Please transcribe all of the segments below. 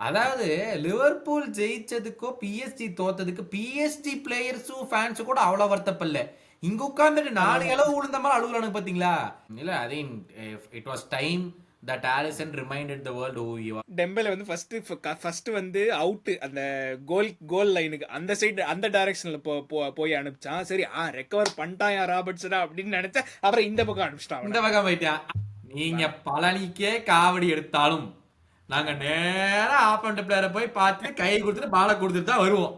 அதாவது Liverpool ஜெயிச்சதுக்கோ PSG தோத்ததுக்கு PSG பிளேயர்ஸும் ஃபேன்ஸும் கூட அவ்வளவு வருத்தப்படல. இங்க உட்கார்ந்துட்டு 4 இளவு உளுந்த மாதிரி அழுகுறானுங்க பாத்தீங்களா? இல்ல அதே it was time that Alisson reminded the world who he was. டெம்பele வந்து ஃபர்ஸ்ட் வந்து அவுட் அந்த கோல் லைனுக்கு அந்த சைடு அந்த டைரக்ஷன்ல போய் அனுப்பிச்சான். சரி ரெக்கவர் பண்ணிட்டான் ராபர்ட்ஸனா அப்படின்னு நினைச்சா அப்புறம் இந்த பக்கம் அனுப்பிச்சிட்டான். இந்த பக்கம் போயிட்டான். நீங்க பழனிக்கே காவடி எடுத்தாலும் நாங்க நேரா ஆப்போனன்ட் பிளேயரை போய் பார்த்து கை கொடுத்துட்டு பாலை கொடுத்துட்டு தான் வருவோம்.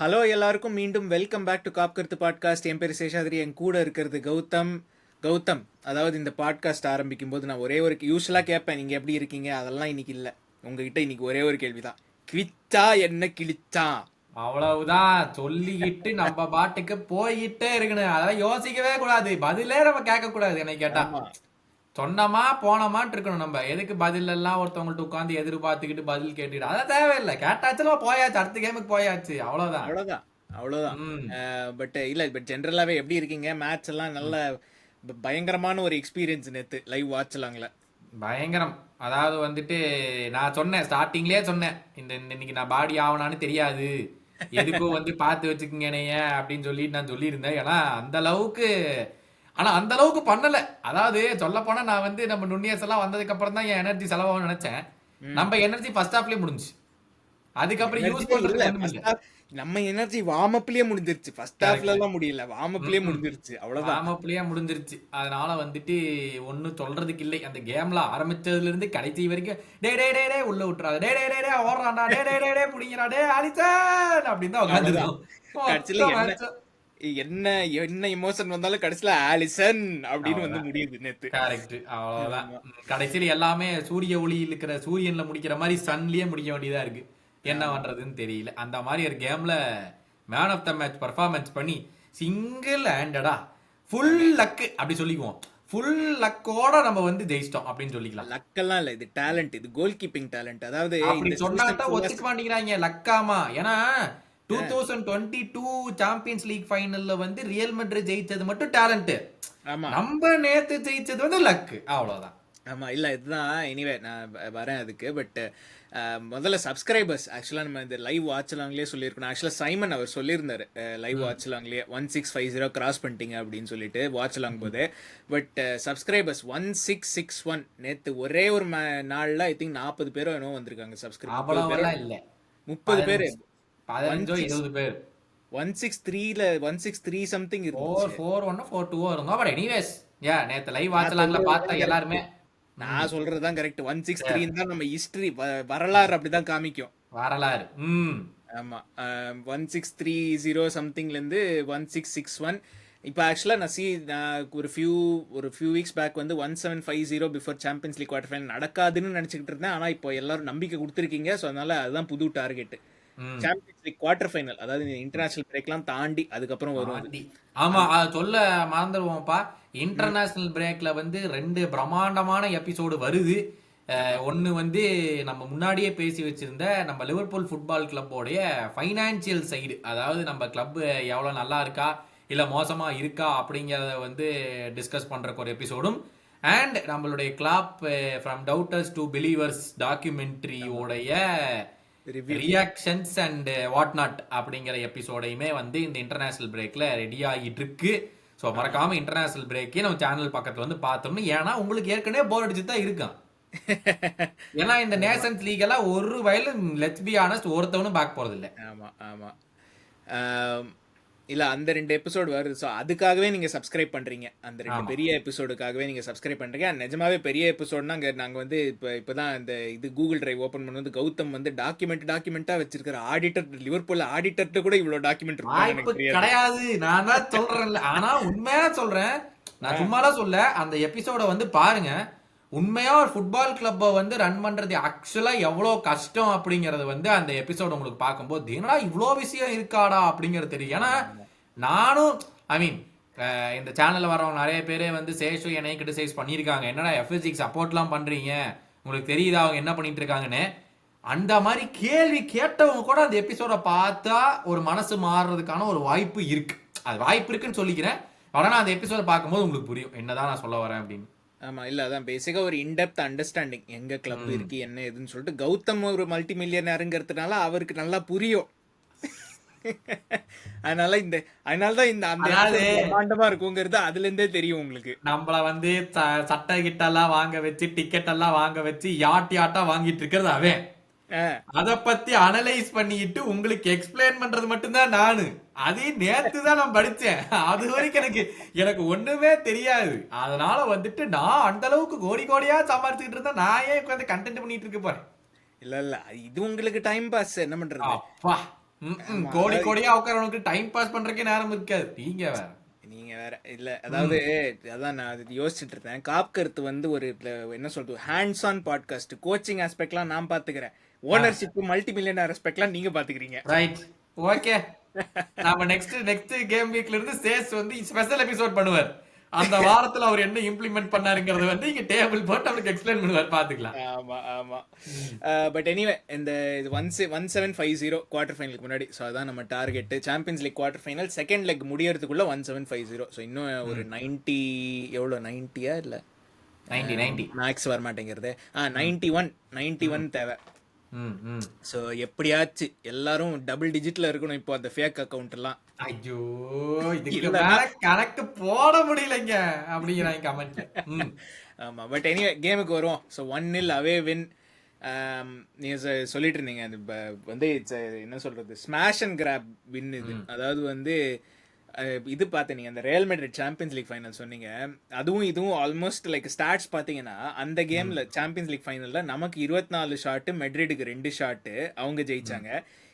ஹலோ எல்லாருக்கும் மீண்டும் வெல்கம் பேக் டு காப் கருத்து பாட்காஸ்ட். என் பேர் சேஷாதிரி, என் கூட இருக்கிறது கௌதம். அதாவது இந்த பாட்காஸ்ட் ஆரம்பிக்கும் போது நான் ஒரே ஒரு யூஸ்வலாக கேட்பேன், நீங்கள் எப்படி இருக்கீங்க, அதெல்லாம் இன்னைக்கு இல்லை. உங்ககிட்ட இன்னைக்கு ஒரே ஒரு கேள்வி தான், கிழிச்சா என்ன கிழிச்சா, அவ்வளவுதான் சொல்லிக்கிட்டு நம்ம பாட்டுக்கு போயிட்டே இருக்கணும். அதெல்லாம் யோசிக்கவே கூடாது, பதிலே நம்ம கேட்க கூடாது. என்னை கேட்டா சொன்னமா போனமான் இருக்கணும். நம்ம எதுக்கு பதில் எல்லாம் ஒருத்தவங்கள்ட்ட உட்காந்து எதிர்பார்த்துக்கிட்டு பதில் கேட்டுக்கிட்டு அதான் தேவையில்லை. கேட்டாச்சும் போயாச்சு, அடுத்த கேமுக்கு போயாச்சு, அவ்வளோதான். பட் இல்லை, பட் ஜென்ரலாகவே எப்படி இருக்கீங்க? மேட்ச் எல்லாம் நல்ல பயங்கரமான ஒரு எக்ஸ்பீரியன்ஸ் நேற்று லைவ் வாட்ச்லாங்களே. பயங்கரம். அதாவது வந்துட்டு நான் சொன்னேன், ஸ்டார்டிங்லேயே சொன்னேன், இன்னைக்கு நான் பாடி ஆகணான்னு தெரியாது, எதுக்கும் வந்து பார்த்து வச்சுக்கோங்க அப்படின்னு சொல்லிட்டு நான் சொல்லியிருந்தேன். ஏன்னா அந்த அளவுக்கு பண்ணல. அதாவது சொல்ல போனா நான் வந்து நம்ம நுண்ணியர்ஸ் எல்லாம் வந்ததுக்கு அப்புறம் தான் என் எனர்ஜி செலவாகும் நினைச்சேன். நம்ம எனர்ஜி ஃபர்ஸ்ட் ஹாஃப்லயே முடிஞ்சு, அதுக்கப்புறம் யூஸ் பண்றது நம்ம எனர்ஜி வார்ம் அப்லயே முடிஞ்சிருச்சு. ஃபர்ஸ்ட் ஹாஃப்ல எல்லாம் முடியல, வார்ம் அப்லயே முடிஞ்சிருச்சு. அவ்வளவுதான், வார்ம் அப்லயே முடிஞ்சிருச்சு. அதனால வந்துட்டு ஒன்னும் சொல்றதுக்கு இல்லை. அந்த கேம்ல ஆரம்பிச்சதுல இருந்து கடைசி வரைக்கும் டே டே டே டே உள்ள விட்டுறாங்க, டே டே டே டே ஓடுறான்டா, டே டே டே டே புடிங்கடா, டே ஆலிசன் அப்படின்னு தான் உட்கார்ந்துருக்கோம். என்ன என்ன எமோஷன் வந்தாலும் கடைசியில ஆலிசன் அப்படின்னு வந்து முடியுது நேத்து. கரெக்ட், அவ்வளவுதான். கடைசியில எல்லாமே சூரிய ஒளி இருக்கிற சூரியன்ல முடிக்கிற மாதிரி சன்லயே முடிக்க வேண்டியதா இருக்கு. என்ன பண்றதுன்னு தெரியல. அந்த மாதிரி ஒரு கேம்ல man of the match performance பண்ணி சிங்கிள் ஹேண்டடா ஃபுல் லக் அப்படி சொல்லிக்குவோம், ஃபுல் லக்கோட நம்ம வந்து ஜெயிச்சிட்டோம் அப்படின்னு சொல்லிக்கலாம். லக்கெல்லாம் இல்ல, இது டேலண்ட், இது கோல் கீப்பிங் டேலண்ட். அதாவது அப்படி சொன்னாட்டா ஒத்துக்க மாட்டேங்கிறாங்க லக்காமா. ஏன்னா 2022 சாம்பியன்ஸ் லீக் ஃபைனல்ல வந்து ரியல் மெட்ரிட் ஜெயிச்சது மட்டும் டேலண்ட், நம்ம நேத்து ஜெயிச்சது வந்து லக், அவ்வளவுதான். ஆமா, இல்ல இதுதான். எனிவே நான் வரேன் அதுக்கு. பட் முதல்ல சப்ஸ்கிரைபர்ஸ் ஆக்சுவலாக நம்ம இந்த லைவ் வாட்ச்லாங்லேயே சொல்லியிருக்கணும். ஆக்சுவலாக சைமன் அவர் சொல்லியிருந்தாரு லைவ் வாட்ச்லாங்லேயே 1650 கிராஸ் பண்ணிட்டீங்க அப்படின்னு சொல்லிட்டு வாட்ச்லாங் போது. பட் சப்ஸ்கிரைபர்ஸ் 1661 நேற்று ஒரே ஒரு நாளில் ஐ திங்க் 40 பேரோ என்னவோ வந்திருக்காங்க சப்ஸ்கிரைபர். 30 பேர், 15-20 பேர். 163 சம்திங் இருந்துச்சு. 4-1-4-2 இருந்தோம். பட் எனிவேஸ் நேத்து லைவ் வாட்ச்லாங்ல பார்த்தா எல்லாருமே நான் சொல்றதுதான் கரெக்ட். 163 தான் நம்ம ஹிஸ்டரி, வரலாறு அப்படிதான் காமிக்கும். வரலாறு. ஆமா, 1630 சம்திங்ல இருந்து 1661. இப்போ ஆக்சுவலாக நான் ஒரு ஃபியூ வீக்ஸ் பேக் வந்து 1750 before Champions League quarter final நடக்காதுன்னு நினச்சிக்கிட்டு இருந்தேன். ஆனால் இப்போ எல்லாரும் நம்பிக்கை கொடுத்துருக்கீங்க. ஸோ அதனால அதுதான் புது target, Champions League quarter final. அதாவது இன்டர்நேஷனல் பிரேக்லாம் தாண்டி அதுக்கப்புறம் வரும். ஆமா, அதை சொல்ல மறந்துடுவோம்ப்பா. இன்டர்நேஷனல் பிரேக்ல வந்து 2 பிரம்மாண்டமான எபிசோடு வருது. ஒன்று வந்து நம்ம முன்னாடியே பேசி வச்சிருந்த நம்ம லிவர்பூல் ஃபுட்பால் கிளப்போடைய ஃபைனான்சியல் சைடு, அதாவது நம்ம கிளப் எவ்வளோ நல்லா இருக்கா இல்லை மோசமாக இருக்கா அப்படிங்கிறத வந்து டிஸ்கஸ் பண்ணுறக்கு ஒரு எபிசோடும், அண்ட் நம்மளுடைய club from doubters to believers டாக்குமெண்ட்ரியோடைய ரியாக்ஷன்ஸ் அண்ட் வாட் நாட் அப்படிங்கிற எபிசோடையுமே வந்து இந்த இன்டர்நேஷனல் பிரேக்ல ரெடி ஆகிட்டு இருக்கு. ஸோ மறக்காம இன்டர்நேஷனல் பிரேக்கே நம்ம சேனல் பக்கத்துல வந்து பார்த்தோம்னு. ஏன்னா உங்களுக்கு ஏற்கனவே போர் அடிச்சு தான் இருக்கான். ஏன்னா இந்த நேஷன்ஸ் லீக் எல்லாம் ஒரு வயலும் லெட்ஸ் பி ஆனஸ்ட் ஒருத்தவனும் பார்க்க போறது இல்லை. ஆமா ஆமா, இல்லை அந்த 2 எபிசோடு வருது. ஸோ அதுக்காகவே நீங்கள் சப்ஸ்கிரைப் பண்ணுறீங்க, அந்த 2 பெரிய எபிசோடுக்காகவே நீங்கள் சப்ஸ்கிரைப் பண்ணுறீங்க. நிஜமாவே பெரிய எபிசோடுனா நாங்கள் வந்து இப்போ தான் இந்த இது கூகுள் டிரைவ் ஓப்பன் பண்ணி வந்து கௌதம் வந்து டாக்குமெண்ட்டாக வச்சிருக்கிற ஆடிட்டர், லிவர்பூல் ஆடிட்டர்ட்டு கூட இவ்வளோ டாக்குமெண்ட் கிடையாது. நான் தான் சொல்கிறேன், ஆனால் உண்மையாக சொல்கிறேன், நான் சும்மாலாம் சொல்ல. அந்த எபிசோடை வந்து பாருங்க. உண்மையா ஒரு ஃபுட்பால் கிளப்பை வந்து ரன் பண்றது ஆக்சுவலா எவ்வளோ கஷ்டம் அப்படிங்கறது வந்து அந்த எபிசோட் உங்களுக்கு பார்க்கும்போது என்னடா இவ்வளோ விஷயம் இருக்காடா அப்படிங்கிறது தெரியும். ஏன்னா நானும் இந்த சேனல்ல வரவங்க நிறைய பேரே வந்து சேஷு என்னைய கிரிட்டிசைஸ் பண்ணியிருக்காங்க, என்னடா எஃப்எஸ்சிக்கு சப்போர்ட்லாம் பண்றீங்க, உங்களுக்கு தெரியுதா அவங்க என்ன பண்ணிட்டு இருக்காங்கன்னு. அந்த மாதிரி கேள்வி கேட்டவங்க கூட அந்த எபிசோட பார்த்தா ஒரு மனசு மாறுறதுக்கான ஒரு வாய்ப்பு இருக்கு. அது வாய்ப்பு இருக்குன்னு சொல்லிக்கிறேன். ஆனா அந்த எபிசோட பார்க்கும்போது உங்களுக்கு புரியும் என்னதான் நான் சொல்ல வரேன் அப்படின்னு. ஆமா இல்ல அதான் பேசிக்கா ஒரு இன்டெப்த் அண்டர்ஸ்டாண்டிங் எங்க கிளப் இருக்கு என்ன ஏதுன்னு சொல்லிட்டு கௌதம் ஒரு மல்டி மில்லியனருங்கிறதுனால அவருக்கு நல்லா புரியும். அதனாலதான் இந்த அந்த அதாவது episode பிரம்மாண்டமா இருக்குங்கிறது அதுல இருந்தே தெரியும் உங்களுக்கு. நம்மள வந்து சட்டை கிட்டெல்லாம் வாங்க வச்சு டிக்கெட் எல்லாம் வாங்க வச்சு யாட்டா வாங்கிட்டு இருக்கிறது அவன். அத பத்தி அனலைஸ் பண்ணிட்டு உங்களுக்கு எக்ஸ்பிளைன் பண்றது மட்டும்தான் நானு. அதே நேத்து தான் நான் படிச்சேன். அது வரைக்கும் எனக்கு ஒண்ணுமே தெரியாது. அதனால வந்துட்டு நான் அந்த அளவுக்கு கோடி கோடியா சம்பாரிச்சுக்கிட்டு இருந்தா நான் ஏன் உட்காந்து கண்டென்ட் பண்ணிட்டு இருக்க போறேன்? இல்ல இது உங்களுக்கு டைம் பாஸ் என்ன பண்றது. அப்பா கோடி கோடியா உட்காரவனுக்கு டைம் பாஸ் பண்றதுக்கே நேரம் இருக்காது. நீங்க வேற நீங்க வேற இல்ல அதாவது அதான் நான் அது யோசிச்சுட்டு இருந்தேன். காப்கருத்து வந்து ஒரு என்ன சொல்றது ஹேண்ட்ஸ் ஆன் பாட்காஸ்ட் கோச்சிங் ஆஸ்பெக்ட்லாம் நான் பாத்துக்கிறேன். ஓனர்ஷிப் மல்டி மில்லியனர் ஆஸ்பெக்ட்லாம் நீங்க பாத்துக்கிறீங்க. Right okay. நாம நெக்ஸ்ட் கேம் வீக்ல இருந்து சேஸ் வந்து ஸ்பெஷல் எபிசோட் பண்ணுவார். அந்த வாரத்துல அவர் என்ன இம்ப்ளிமெண்ட் பண்ணாருங்கறத வந்து இங்க டேபிள் போட்டு அவருக்கு எக்ஸ்பிளைன் பண்ணுவார். பாத்துக்கலாம். ஆமா பட் எனிவே இந்த 1750 குவார்டர் ஃபைனலுக்கு முன்னாடி. ஸோ அதான் நம்ம target. Champions League quarter final second leg முடியறதுக்குள்ள 1750. ஸோ இன்னும் ஒரு 90 எவ்வளோ 90யா இல்லை 90 மேக்ஸ் வர மாட்டேங்கிறது. 91 தேவை. ஸோ எப்படியாச்சு எல்லாரும் டபுள் டிஜிட்ல இருக்கணும் இப்போ அந்த ஃபேக் அக்கவுண்ட் எல்லாம். ஐயோ இதுக்கு மேல கணக்கு போட முடியலங்க அப்படிங்கிறாங்க கமெண்ட்ல. ஆமா பட் எனிவே கேமுக்கு வருவோம். ஸோ 1-0 அவே வின். நீங்க சொல்லிட்டு இருந்தீங்க அது வந்து என்ன சொல்றது ஸ்மாஷ் அண்ட் கிராப் வின் இது. அதாவது வந்து இது பார்த்தேன் நீங்க அந்த Real Madrid Champions League final சொன்னீங்க. அதுவும் இதுவும் ஆல்மோஸ்ட் லைக் ஸ்டாட்ஸ் பார்த்தீங்கன்னா அந்த கேம்ல சாம்பியன்ஸ் லீக் ஃபைனல்ல நமக்கு 24 ஷாட்டு மெட்ரிடுக்கு 2 ஷாட்டு அவங்க ஜெயிச்சாங்க.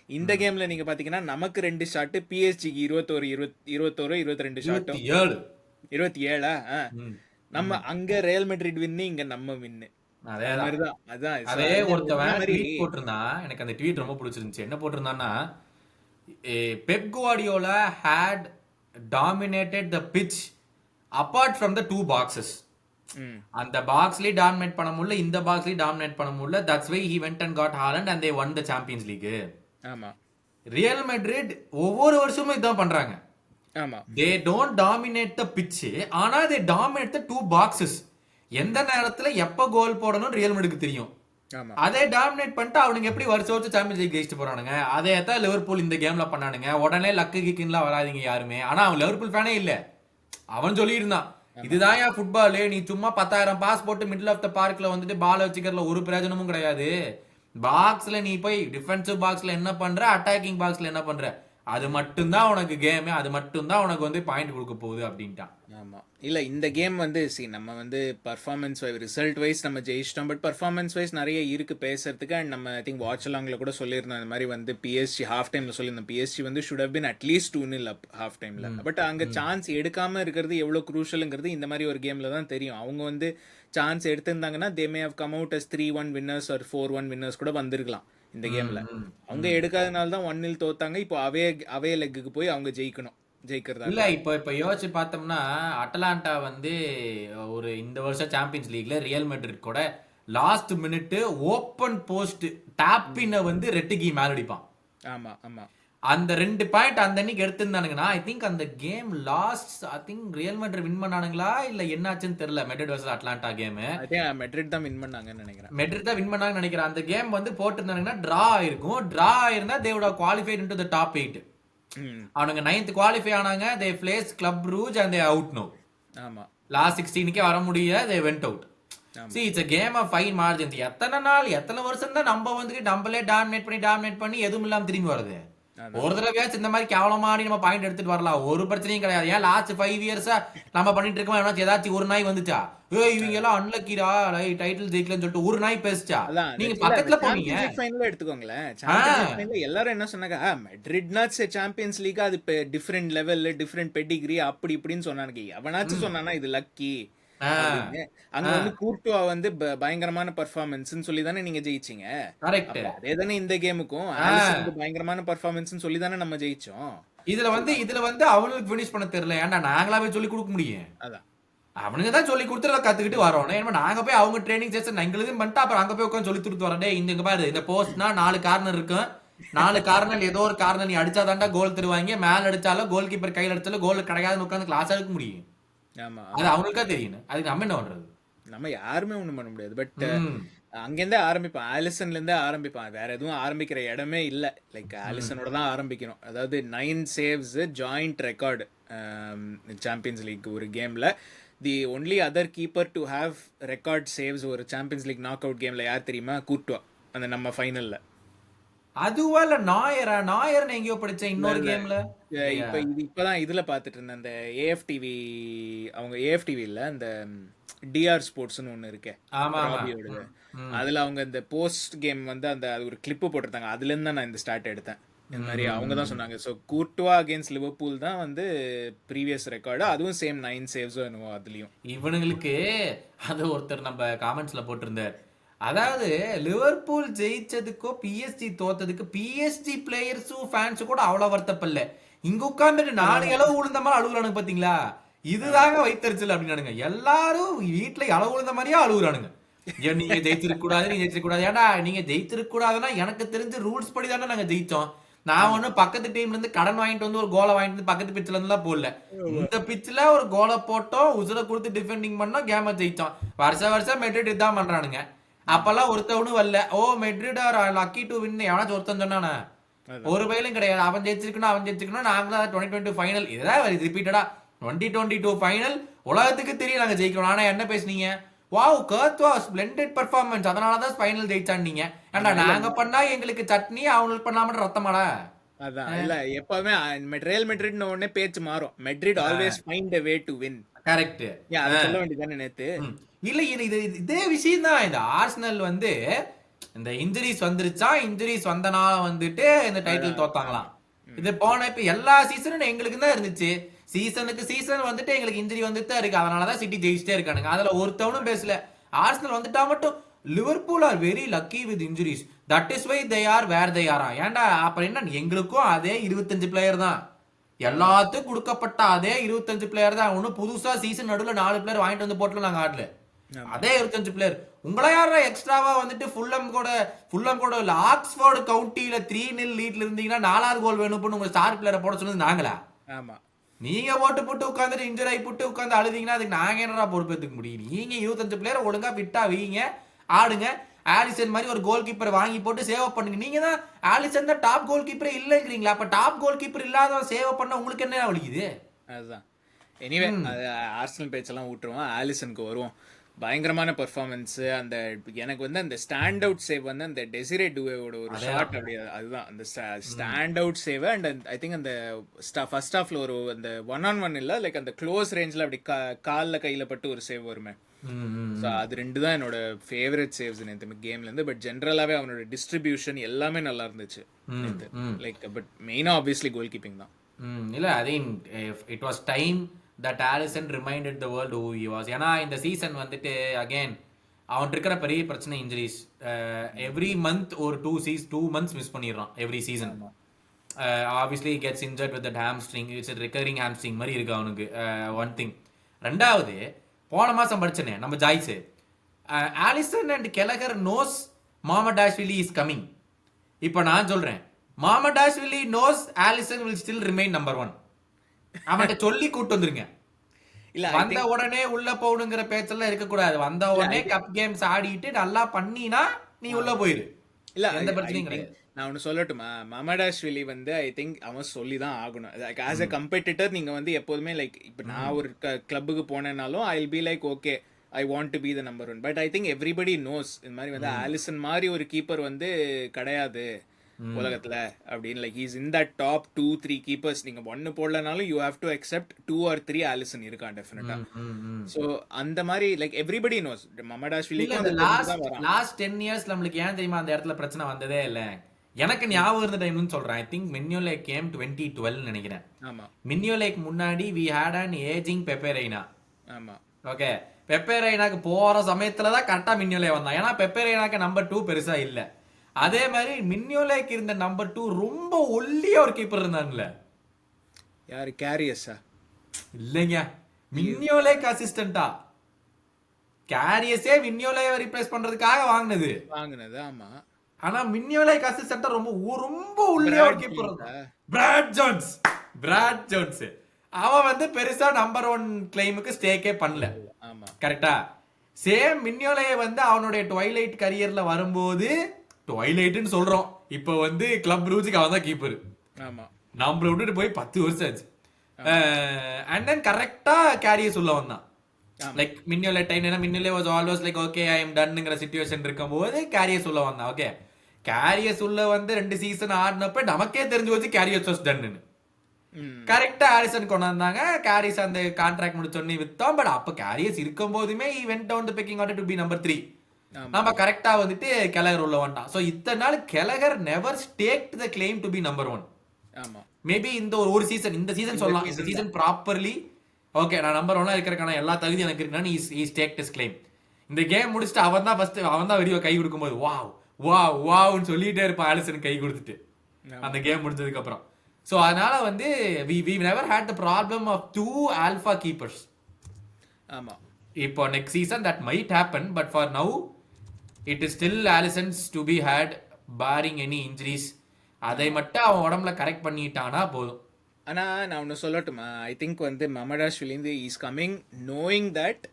இந்த கேம்ல நீங்க பாத்தீங்கன்னா நமக்கு 2 ஷாட்டு பிஎஸ்ஜிக்கு 22 ஷாட்டும் 27. நம்ம அங்க ரியல் மெட்ரிட் வின்னு இங்க நம்ம வின்னு. அதே ஒருத்தவன் ட்வீட் போட்டிருந்தான். எனக்கு அந்த ட்வீட் ரொம்ப பிடிச்சிருந்துச்சு. என்ன போட்டிருந்தான்னா Pep Guardiola had dominated the pitch apart from the 2 boxes. அந்த பாக்ஸ்லயே டாமினேட் பண்ண முடியல, இந்த பாக்ஸ்லயே டாமினேட் பண்ண முடியல. that's why he went and got Haaland and they won the Champions League. ஆமா ரியல் மெட்ரிட் ஒவ்வொரு வருஷமும் இதான் பண்றாங்க. ஆமா they don't dominate the pitch ஆனா they dominate the 2 boxes. எந்த நேரத்துல எப்ப கோல் போடணும் ரியல் மெட்ரிட்க்கு தெரியும். அதே டாமினேட் பண்ணிட்டு அவனுங்க எப்படி வருஷம் சாம்பியன்ஸ் லீக் ஜெயிச்சிட்டு போறானுங்க. அதே தான் லிவர்பூல் இந்த கேம்ல பண்ணானுங்க. உடனே லக்கு கிக்குன்னுலாம் வராதிங்க யாருமே. ஆனா அவன் லிவர்பூல் ஃபேனே இல்ல. அவன் சொல்லியிருந்தான் இதுதான் ஏன் ஃபுட்பால், நீ சும்மா 10,000 பாஸ் போட்டு மிடில் ஆஃப் த பார்க்ல வந்துட்டு பால் வச்சுக்கிறதுல ஒரு பிரயோஜனமும் கிடையாது. பாக்ஸ்ல நீ போய் டிஃபென்சிவ் பாக்ஸ்ல என்ன பண்ற, அட்டாக்கிங் பாக்ஸ்ல என்ன பண்ற, அது மட்டும்தான் உனக்கு கேம், அது மட்டும்தான் உனக்கு வந்து பாயிண்ட் கொடுக்க போகுது அப்படின்ட்டான். ஆமா இல்ல இந்த கேம் வந்து நம்ம வந்து பர்ஃபார்மன்ஸ் ரிசல்ட் வைஸ் நம்ம ஜெயிச்சிட்டோம். பட் பர்ஃபார்மன்ஸ் வைஸ் நிறைய இருக்கு பேசுறதுக்கு. அண்ட் நம்ம ஐ திங்க் வாட்ச் அலாங்ல கூட சொல்லியிருந்தோம் இந்த மாதிரி வந்து பிஎஸ்ஜி ஹாஃப் டைம்ல சொல்லியிருந்தோம் பிஎஸ்ஜி வந்து should have been at least 2-0 up half டைம்ல. பட் அங்க சான்ஸ் எடுக்காம இருக்கிறது எவ்வளவு குரூஷல்ங்கிறது இந்த மாதிரி ஒரு கேம்ல தான் தெரியும். அவங்க வந்து சான்ஸ் எடுத்திருந்தாங்கன்னா they may have come out as 3-1 winners or 4-1 winners கூட வந்திருக்கலாம் இந்த கேம்ல. அவங்க எடுக்காதனால தான் 1-0 தோத்தாங்க. இப்போ அவே லெக்குக்கு போய் அவங்க ஜெயிக்கிறதா இல்ல. இப்ப யோசிச்சு பார்த்தோம்னா அட்டலாண்டா வந்து ஒரு இந்த வருஷம் சாம்பியன்ஸ் லீக்ல ரியல் மெட்ரிட் கூட லாஸ்ட் மினிட் ஓபன் போஸ்ட் டாப்பின வந்து ரெட்டிகி மேல அடிப்பான். ஆமா ஆமா அந்த 2 பாயிண்ட் அந்த அன்னைக்கு எடுத்திருந்தானுங்கன்னா ஐ திங்க் அந்த game last I think Real Madrid win பண்ணானுங்களா இல்ல என்னாச்சுன்னு தெரியல. Madrid versus Atalanta game Madrid தான் வின் பண்ணாங்கன்னு நினைக்கிறேன். மெட்ரிட் தான் வின் பண்ணாங்கன்னு நினைக்கிறேன். அந்த கேம் வந்து போட்டிருந்தானுங்கன்னா டிரா ஆயிருக்கும். டிரா ஆயிருந்தா they would have qualified into the top 8. அவனுங்க 9th குவாலிஃபை ஆனாங்க. They plays Club Brugge and they out no. ஆமா லாஸ்ட் 16க்கே வர முடியல. They went out. See it's a game of fine margins. எத்தனை நாள் எத்தனை வருஷம் தான் நம்ம வந்து நம்மளே டாமினேட் பண்ணி எதுவும் இல்லாம திரும்பி வருது. ஒரு தடவையாச்சும் இந்த மாதிரி கேவலமாடி நம்ம பாயிண்ட் எடுத்துட்டு வரலாம். ஒரு பிரச்சனையும் கிடையாது. ஏன் லாஸ்ட் 5 இயர்ஸா நம்ம பண்ணிட்டு இருக்கோம். ஏதாச்சும் ஒரு நாய் வந்துச்சா இவங்க எல்லாம் அன்லக்கிடா டைட்டில் ஜெயிக்கலன்னு சொல்லிட்டு ஒரு நாய் பேசிச்சா நீங்க பக்கத்துல போனீங்க. ஃபைனல்ல எடுத்துக்கோங்களேன். சாம்பியன்ஸ் ஃபைனல்ல எல்லாரும் என்ன சொன்னாங்க மெட்ரிட்னா சாம்பியன்ஸ் லீக் அது டிஃபரெண்ட் லெவல் டிஃபரெண்ட் பெடிகிரி அப்படி இப்படின்னு சொன்னாங்க. எவனாச்சும் சொன்னானா இது லக்கி. அங்க வந்து கூர்ட்டுவா வந்து பயங்கரமான பெர்ஃபார்மன்ஸ் சொல்லி தானே நீங்க ஜெயிச்சீங்க. அதே தானே இந்த கேமுக்கும் பயங்கரமான பெர்ஃபார்மன்ஸ் சொல்லி தானே நம்ம ஜெயிச்சோம். இதுல வந்து அவங்களுக்கு பினிஷ் பண்ண தெரியல. ஏன்டா நாங்களாவே சொல்லி கொடுக்க முடியும். அதான் அவனுங்க தான் சொல்லி கொடுத்து கத்துக்கிட்டு வரோம். ஏன்னா நாங்க போய் அவங்க ட்ரைனிங் செஷன் எங்களுக்கும் பண்ணிட்டு அப்புறம் அங்க போய் உட்காந்து சொல்லி கொடுத்து வரோம். இங்க பாரு இந்த போஸ்ட்னா 4 கார்னர் இருக்கும், 4 கார்னர் ஏதோ ஒரு கார்னர் நீ அடிச்சாதாண்டா கோல் தருவாங்க, மேல அடிச்சாலும் கோல் கீப்பர் கையில அடிச்சாலும் கோல் கிடைக்காதுன்னு உட்காந்து கிளாஸ் எடுக்க முடியும். ஆமா. அது அவங்களுக்கா தெரியும். அதுக்கு நம்ம என்ன பண்றது? நம்ம யாருமே ஒண்ணும் பண்ண முடியாது. பட் ம். அங்கேருந்தே ஆரம்பிப்பான். ஆலிசன்லேருந்தே ஆரம்பிப்பான். வேற எதுவும் ஆரம்பிக்கிற இடமே இல்ல. லைக் ஆலிசனோட தான் ஆரம்பிக்கணும். அதாவது 9 saves joint record Champions League ஒரு கேம்ல. The only other keeper to have record saves ஒரு சாம்பியன்ஸ் லீக் நாக் அவுட் கேம்ல யார் தெரியுமா? கூர்ட்டுவா. அந்த நம்ம ஃபைனல்ல. அதுவா இல்ல நாயரா? நாயர்னு எங்கேயோ படிச்சேன் இன்னொரு இல்ல. கேம்ல. இப்ப இப்பதான் இதுல பாத்துட்டு இருந்தேன். அந்த ஏஎஃப்டிவி, அவங்க ஏஎஃப்டிவி இல்ல, அந்த டிஆர் ஸ்போர்ட்ஸ்னு ஒண்ணு இருக்கே, ஆமா ஆமா. ராபியோடது. அதுல அவங்க இந்த போஸ்ட் கேம் வந்து அந்த அது ஒரு கிளிப்பு போட்டிருந்தாங்க. அதுல இருந்து தான் நான் இந்த ஸ்டார்ட் எடுத்தேன். இந்த மாதிரி அவங்க தான் சொன்னாங்க. ஸோ கூர்ட்டுவா அகேன்ஸ்ட் லிவர்பூல் தான் வந்து ப்ரீவியஸ் ரெக்கார்டு. அதுவும் சேம் 9 சேவ்ஸோ என்னவோ அதுலயும். இவனுங்களுக்கு அது ஒருத்தர் நம்ம காமெண்ட்ஸ்ல போட்டிருந்தார். அதாவது லிவர்பூல் ஜெயிச்சதுக்கோ பிஎஸ்ஜி தோத்ததுக்கு பிஎஸ்ஜி பிளேயர்ஸும் ஃபேன்ஸும் கூட அவ்வளவு வருத்தப்படல. இங்க உட்கார்ந்துட்டு 4 இளவு உளுந்த மாதிரி அழுகுறானுங்க பாத்தீங்களா? இதுதாங்க வைத்தறிச்சல் அப்படின்னானுங்க. எல்லாரும் வீட்டுல இளவு உளுந்த மாதிரியே அழுகுறானுங்க. ஏன் நீங்க ஜெயிச்சிருக்க கூடாது, நீங்க ஜெயிச்சிருக்க கூடாது. ஏன்டா நீங்க ஜெயிச்சிருக்க கூடாதுன்னா எனக்கு தெரிஞ்சு ரூல்ஸ் படி தானே நாங்க ஜெயிச்சோம். நான் ஒண்ணு பக்கத்து டீம்ல இருந்து கடன் வாங்கிட்டு வந்து ஒரு கோலை வாங்கிட்டு வந்து பக்கத்து பிச்சில இருந்து எல்லாம் போடல. இந்த பிச்சில ஒரு கோலை போட்டோம், உசுர கொடுத்து டிஃபெண்டிங் பண்ணோம், கேம ஜெயிச்சோம். வருஷம் மெட்ரிட் இதான் பண்றானுங்க. அப்பெல்லாம் ஒருத்தவனும் வரல. Oh Madrid are lucky to win எவனாச்சும் ஒருத்தன் சொன்னானே? ஒரு பயிலும் கிடையாது. அவன் ஜெயிச்சிருக்கணும் நாங்களும் 2020 ஃபைனல். இதெல்லாம் ரிப்பீட்டடா 2022 ஃபைனல் உலகத்துக்கு தெரியும் நாங்க ஜெயிக்கிறோம். ஆனா என்ன பேசுனீங்க? வாவ் கர்த்வா ஸ்ப்ளெண்டட் பெர்ஃபார்மன்ஸ், அதனாலதான் ஃபைனல் ஜெயிச்சான்னீங்க. ஏன்டா நாங்க பண்ணா எங்களுக்கு சட்னி, அவங்களுக்கு பண்ணாம ரத்தமாடா? அதான் இல்ல, எப்பவுமே ரியல் மெட்ரிட்னு உடனே பேச்சு மாறும். Madrid always find a way to win. Correct. அதை சொல்ல வேண்டியதானே நேத்து. இல்ல இதே விஷயம் தான். இந்த ஆர்சனல் வந்து இந்த இன்ஜுரிஸ் வந்துருச்சா, இன்ஜுரிஸ் வந்தனால வந்துட்டு இந்த டைட்டில் தோத்தாங்களாம். இது போன இப்ப எல்லா சீசனும் எங்களுக்கு தான் இருந்துச்சு. சீசனுக்கு சீசன் வந்துட்டு எங்களுக்கு இன்ஜுரி வந்துட்டு தான் இருக்கு, அதனாலதான் சிட்டி ஜெயிச்சிட்டே இருக்கானுங்க. அதுல ஒருத்தவனும் பேசல. ஆர்சனல் வந்துட்டா மட்டும் Liverpool are very lucky with injuries, that is why they are where they are. ஏன்டா அப்புறம் என்ன, எங்களுக்கும் அதே 25 பிளேயர் தான், எல்லாத்துக்கும் கொடுக்கப்பட்ட அதே 25 பிளேயர் தான். ஒன்னும் புதுசா சீசன் நடுவில் 4 பிளேயர் வாங்கிட்டு வந்து போட்டு நாங்க ஆடல. அதே 25 பிளேயர். உங்கள யாரா எக்ஸ்ட்ராவா வந்துட்டு ஃபுல்லம் கூட இல்ல ஆக்ஸ்போர்டு கவுண்டியில 3-0 லீட்ல இருந்தீங்கன்னா 4வது கோல் வேணும் உங்க ஸ்டார் பிளேயரை போட சொன்னது நாங்களா? ஆமா. நீங்க போட்டு உட்காந்துட்டு இன்ஜுரி ஆகி போட்டு உட்காந்து அழுதீங்கன்னா அதுக்கு நாங்க என்னடா பொறுப்பேற்றுக்க முடியும்? நீங்க 25 பிளேயர் ஒழுங்கா விட்டா வீங்க, ஆடுங்க. ஆலிசன் மாதிரி ஒரு கோல் கீப்பர் வாங்கி போட்டு சேவ் பண்ணுங்க. நீங்க தான் ஆலிசன் தான் டாப் கோல் கீப்பரே இல்லைங்கிறீங்களா? அப்ப டாப் கோல் கீப்பர் இல்லாத சேவ் பண்ண உங்களுக்கு என்ன வலிக்குது? அதுதான். எனிவே ஆர்சனல் பேச்செல்லாம் விட்டுருவோம், ஆலிசனுக்கு வருவோம். பயங்கரமான பெர்ஃபார்மன்ஸ். அந்த எனக்கு வந்து அந்த ஸ்டாண்ட் அவுட் சேவ் வந்து அந்த டெசிரே டுவேவோட ஒரு ஷாட், அப்படி அதுதான் அந்த stand out save. And I think அந்த ஃபர்ஸ்ட் ஹாஃப்ல ஒரு அந்த 1-on-1 இல்ல, லைக் அந்த க்ளோஸ் ரேஞ்ச்ல அப்படி காலில் கையில பட்டு ஒரு சேவ் வருமே. ஸோ அது 2 தான் என்னோட ஃபேவரட் சேவ்ஸ் இந்த கேம்ல இருந்து. பட் ஜென்ரலாவே அவனோட டிஸ்ட்ரிபியூஷன் எல்லாமே நல்லா இருந்துச்சு. லைக் பட் மெயினா ஆப்வியஸ்லி கோல் கீப்பிங் தான். இல்ல அதே it was time that Alisson reminded the world who he was. ஏன்னா இந்த சீசன் வந்துட்டு அகைன் அவன் இருக்கிற பெரிய பிரச்சனை இன்ஜுரிஸ். எவ்ரி மந்த் ஒரு 2 months மிஸ் பண்ணிடுறான் every season. Obviously gets injured with hamstring, it's recurring hamstring மாதிரி இருக்கு அவனுக்கு. One thing. ரெண்டாவது, போன மாசம் படிச்சனே நம்ம Joyce, Alisson and Kelleher knows Mamardashvili is coming. இப்போ நான் சொல்றேன், Mamardashvili knows Alisson will still remain number 1. அவன்கிட்ட சொல்லி கூட்டு வந்துருங்க. இல்ல வந்த உடனே உள்ள போகணுங்கிற பேச்செல்லாம் இருக்க கூடாது. வந்த உடனே கப் கேம்ஸ் ஆடிட்டு நல்லா பண்ணினா நீ உள்ள போயிரு. இல்ல எந்த பிரச்சனையும் கிடையாது. நான் ஒன்று சொல்லட்டுமா? மமடாஷ்விலி வந்து ஐ திங்க் அவன் சொல்லி தான் ஆகணும். ஆஸ் அ கம்பெட்டிட்டர் நீங்க வந்து எப்போதுமே லைக் இப்போ நான் ஒரு கிளப்புக்கு போனேன்னாலும் I will be like okay I want to be the number 1. But I think everybody knows இந்த மாதிரி வந்து ஆலிசன் மாதிரி ஒரு கீப்பர் வந்து கிடையாது உலகத்துல அப்படின்னு. Like is in that top 2-3 keepers. நீங்க 1 போடலனாலும் you have to accept 2 or 3 Alisson இருக்கான் டெஃபினட்டா. சோ அந்த மாதிரி லைக் எவ்ரிபடி நோஸ் மமடாஷ்விலிக்கு அந்த லாஸ்ட் 10 years நம்மளுக்கு ஏன் தெரியுமா அந்த இடத்துல பிரச்சனை வந்ததே இல்ல. எனக்கு ஞாபகம் இருந்த டைம்னு சொல்றேன். ஐ திங்க் மின்யோலேக் கேம் 2012 நினைக்கிறேன். ஆமா. மின்யோலேக் முன்னாடி we had an aging பெப்பே Raina. ஆமா. ஓகே, பெப்பே ரெய்னாக்கு போற சமயத்துல தான் கரெக்டா மின்யோலே வந்தான். ஏன்னா பெப்பே ரெய்னாக்கு நம்பர் 2 பெருசா இல்ல. அதே மாதிரி மின்யோலேக்கு இருந்த நம்பர் 2 ரொம்ப ஒல்லியா ஒரு கீப்பர் இருந்தான்ல. யாரு? கேரியஸா? இல்லைங்க, மின்யோலேக்கு அசிஸ்டண்டா. கேரியஸே மின்யோலேயை ரீப்ளேஸ் பண்றதுக்காக வாங்குனது. ஆமா. ஆனா மின்னியோலைக்கு அசிஸ்டன்டா ரொம்ப உள்ளே ஒரு கீப்பர் இருந்தான். பிராட் ஜோன்ஸ் அவன் வந்து பெருசா நம்பர் 1 கிளைமுக்கு ஸ்டேக்கே பண்ணல. ஆமா கரெக்டா? சேம் மின்யோலையை வந்து அவனுடைய ட்வைலைட் கரியர்ல வரும்போது ட்வைலைட்னு சொல்றோம், இப்போ வந்து கிளப் ரூஜுக்கு அவன் தான் கீப்பர். ஆமா நம்மள விட்டுட்டு போய் 10 வருஷம் ஆச்சு. அண்ட் தென் கரெக்டா கேரியஸ் உள்ள வந்தான். லைக் மின்னோலே டைம், ஏன்னா மின்னோலே was always like okay I am டன்னுங்கிற சிச்சுவேஷன் இருக்கும்போது கேரியஸ் உள்ள வந்தான். ஓகே, கேரியஸ் உள்ள வந்து 2 சீசன் ஆடினப்ப நமக்கே தெரிஞ்சு வச்சு கேரியஸ் வாஸ் டன்னு. கரெக்டா ஆலிசன் கொண்டு வந்தாங்க. கேரிஸ் அந்த கான்ட்ராக்ட் முடிச்சோடனே வித்தோம். பட் அப்ப கேரியஸ் இருக்கும் போதுமே he went down the pecking order to be number 3. நம்ம கரெக்டா வந்துட்டு கெலகர் உள்ள வந்துட்டான். சோ இத்தனை நாள் கெலகர் never staked the claim to be number 1. ஆமா மேபி இந்த ஒரு சீசன், இந்த சீசன் சொல்லலாம், இந்த சீசன் ப்ராப்பர்லி ஓகே நான் நம்பர் 1 இருக்கிறதுக்கான எல்லா தகுதி எனக்கு இருக்குன்னு he staked his claim. இந்த கேம் முடிச்சுட்டு அவன் தான் வெளியே கை கொடுக்கும்போது வாவ்னு சொல்லிட்டே இருப்பான் ஆலிசன் கை கொடுத்துட்டு அந்த கேம் முடிஞ்சதுக்கு அப்புறம். ஸோ அதனால வந்து we never had the problem of 2 alpha keepers. ஆமா இப்போ next season that might happen, but for now it is still Alisson's to be had barring any injuries. அதை மட்டும் அவன் உடம்புல கரெக்ட் பண்ணிட்டானா போதும். ஆனா நான் ஒன்று சொல்லட்டுமா, ஐ திங்க் வந்து மமடாஷ்விலிருந்து is coming knowing that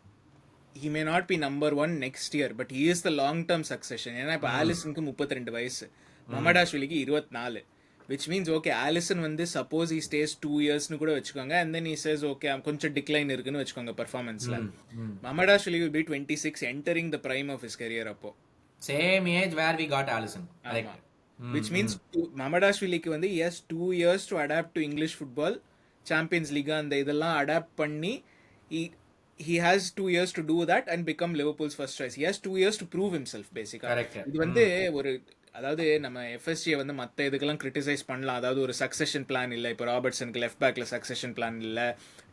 he may not be number 1 next year, but he is the long term succession. ஏன்னா இப்போ ஆலிசனுக்கு 32 வயசு, மமடாஷ்விலிக்கு 24, which means okay ஆலிசன் வந்து சப்போஸ் he stays 2 yearsனு கூட வச்சுக்கோங்க, and then he says okay கொஞ்சம் decline இருக்குன்னு வச்சுக்கோங்க பர்ஃபார்மன்ஸ்ல. மமடாஷ்விலி will be 26 entering the prime of his career அப்போ. Same age where we got Alisson. Which means மமடாஷ்விலிக்கு வந்து he has 2 years to adapt to English football, Champions League அந்த இதெல்லாம் adapt பண்ணி he has 2 years to do that and become Liverpool's first choice. He has 2 years to prove himself basically. இது வந்து ஒரு, அதாவது நம்ம எஃப்எஸ்ஜியை வந்து மற்ற இதுக்கெல்லாம் கிரிட்டிசைஸ் பண்ணலாம், அதாவது ஒரு சக்சஷன் பிளான் இல்லை, இப்போ ராபர்ட்சனுக்கு லெஃப்ட் பேக்ல சக்சஷன் பிளான் இல்லை,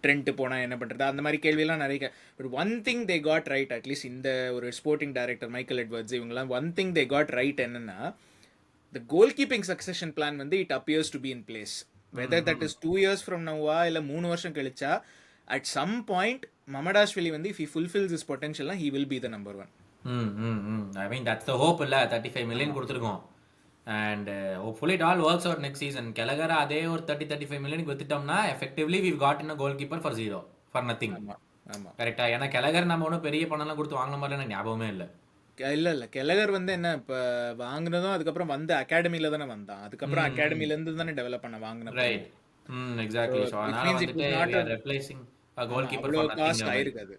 ட்ரெண்ட் போனால் என்ன பண்ணுறது, அந்த மாதிரி கேள்வியெல்லாம் நிறைய. But one thing they got right, at least இந்த ஒரு ஸ்போர்ட்டிங் டைரக்டர் மைக்கேல் எட்வர்ட்ஸ் இவங்கலாம் one thing they got right என்னன்னா, the goalkeeping succession plan வந்து it appears to be in place. Whether that is 2 years from now இல்ல 3 வருஷம் கழிச்சா, at some point மமடாஷ்விலி வந்து if he fulfills his potential he will be the number 1. I mean that's the hope இல்ல. 35 million கொடுத்துருக்கோம் and hopefully it all works out next season. கெலகர் அதே ஒரு 30-35 million வித்துட்டோம்னா effectively we've gotten a goalkeeper for zero, for nothing. ஆமா கரெக்டா? ஏன்னா கெலகர் நம்ம ஒன்றும் பெரிய பணம்லாம் கொடுத்து வாங்கின மாதிரி எனக்கு ஞாபகமே இல்லை. இல்ல கெலகர் வந்து என்ன இப்போ வாங்கினதும் அதுக்கப்புறம் வந்து அகாடமில தானே வந்தான், அதுக்கப்புறம் அகாடமில இருந்து தானே டெவலப் பண்ண வாங்கின. Right, exactly. ஸோ அதனால வந்துட்டு replacing a goalkeeper for nothing ஆயிருக்காது.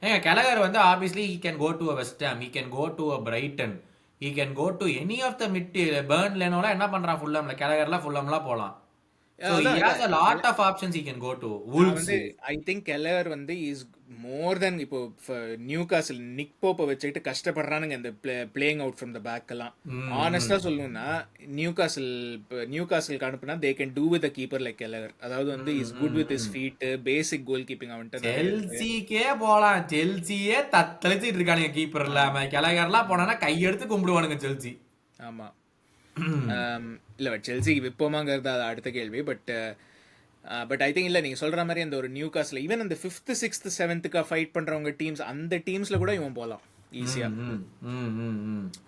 ஏங்க கெலகர் வந்து obviously he can go to a West Ham, he can go to a Brighton, he can go to any of the mid Burnley-ல என்ன பண்றான் ஃபுல்லம்ல, கெலகர்லாம் ஃபுல்லம்லாம் போலாம். So he has a lot of options he can go to. Wolves. I think Keller வந்து is more than இப்போ Newcastle Nick போப்பை வச்சுக்கிட்டு கஷ்டப்படுறானுங்க இந்த playing out from the back எல்லாம். ஆனஸ்டா சொல்லணும்னா நியூகாசிலுக்கு அனுப்புனா they can do with a keeper like Keller. அதாவது வந்து is good with his feet, basic goalkeeping அவன்ட்ட. செல்சிக்கே போலாம், செல்சியே தத்தளிச்சிட்டு இருக்கானுங்க கீப்பர் இல்லாம. கெலகர்லாம் போனானா கையெடுத்து கும்பிடுவானுங்க செல்சி. ஆமா இல்லை செல்சிக்கு விற்போமாங்கிறது அது அடுத்த கேள்வி. பட் ஐ திங்க் இல்லை நீங்கள் சொல்கிற மாதிரி அந்த ஒரு நியூகாஸ்ல ஈவன் அந்த 5th 6th 7th ஃபைட் பண்ணுறவங்க டீம்ஸ், அந்த டீம்ஸில் கூட இவன் போகலாம் ஈஸியாக.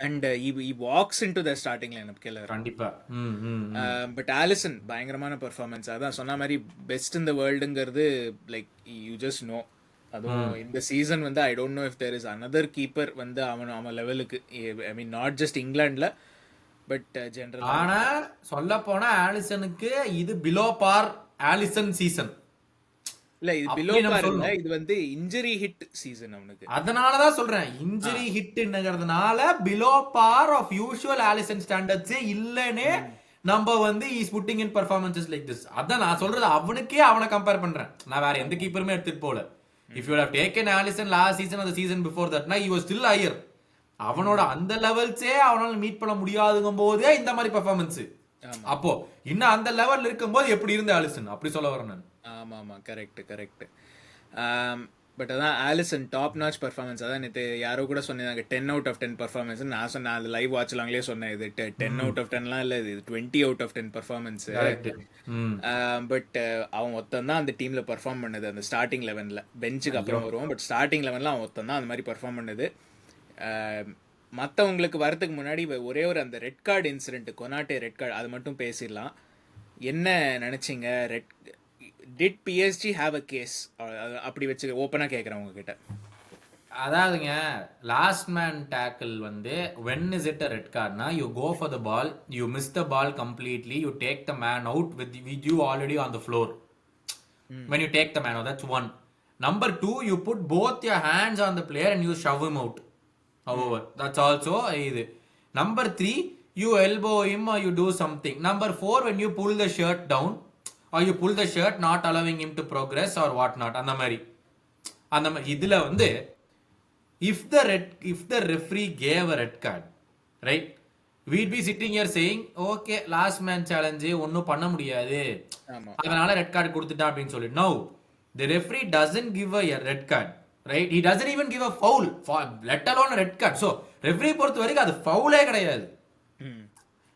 And Woakes in to the starting line up கெலர் கண்டிப்பா. பட் ஆலிசன் பயங்கரமான பெர்ஃபார்மன்ஸ், அதான் சொன்ன மாதிரி பெஸ்ட் இன் த வேர்ல்டுங்கிறது லைக் யூ ஜஸ்ட் நோ. அதுவும் இந்த சீசன் வந்து I don't know if there is another keeper வந்து அவன் லெவலுக்கு, ஐ மீன் நாட் ஜஸ்ட் இங்கிலாண்டில் பட் ஜெனரல். ஆனா சொல்ல போனா ஆலிசனுக்கு இது பிலோ பார் ஆலிசன் சீசன் இல்ல, இது பிலோ பார் இல்ல, இது வந்து இன்ஜரி ஹிட் சீசன் அவனுக்கு. அதனால தான் சொல்றேன் இன்ஜரி ஹிட்ங்கிறதுனால below par of usual Alisson ஸ்டாண்டர்ட்ஸே இல்லனே நம்ம வந்து is putting in performances like this. அதான் நான் சொல்றது, அவனுக்கே அவனை கம்பேர் பண்றேன், நான் வேற எந்த கீப்பருமே எடுத்துட்டு போல. If you have taken Alisson last season அந்த சீசன் பிஃபோர் தட்னா he was still higher. அவனோட அந்த லெவல்ஸே அவனால மீட் பண்ண முடியாதுங்கும் போதே இந்த மாதிரி பெர்ஃபார்மன்ஸ். அப்போ இன்னும் அந்த லெவல் இருக்கும்போது எப்படி இருந்த ஆலிசன், அப்படி சொல்ல வரேன் நான். ஆமா கரெக்ட். பட் அதான் ஆலிசன் டாப் நாச் பெர்ஃபார்மன்ஸ். அதான் நேற்று யாரோ கூட சொன்னாங்க 10 out of 10 பெர்ஃபார்மன்ஸ். நான் சொன்னேன் அது லைவ் வாட்ச்லாங்களே சொன்னேன், இது 10 out of 10லாம் இல்லை, இது 20 out of 10 பெர்ஃபார்மன்ஸ். பட் அவன் ஒருத்தன் தான் அந்த டீம்ல பெர்ஃபார்ம் பண்ணது அந்த ஸ்டார்டிங் 11ல. பெஞ்சுக்கு அப்புறம் வருவோம், பட் ஸ்டார்டிங் 11ல அவன் ஒருத்தன் தான் அந்த மாதிரி பெர்ஃபார்ம் பண்ணது. மற்றவங்களுக்கு வரதுக்கு முன்னாடி ஒரே ஒரு அந்த red card incident, Konate red card, அது மட்டும் பேசிடலாம். என்ன நினச்சிங்க? Did PSG have a case? அப்படி வச்சு ஓப்பனாக கேட்குறேன் உங்ககிட்ட. அதாவதுங்க, லாஸ்ட் மேன் டேக்கிள் வந்து when is it a red cardனா, you go for the ball, you miss the ball completely, you take the man out with you already on the floor. When you take the man out, that's one. Number two, you put both your hands on the player and you shove him out. However, that's also இது. Number three, you elbow him or you do something. Number four, when you pull the shirt down or you pull the shirt not allowing him to progress or what not. அந்த மாதிரி இதுல வந்து if the referee gave a red card, right, we'd be sitting here saying okay, last man challenge ஒன்னும் பண்ண முடியாது, அதனால red card கொடுத்துட்டான் அப்படின்னு சொல்லி. No, the referee doesn't give a red card, right? He doesn't even give a foul, let alone a red card. So referee பொறுத்த வரைக்கும் அது ஃபவுலே கிடையாது.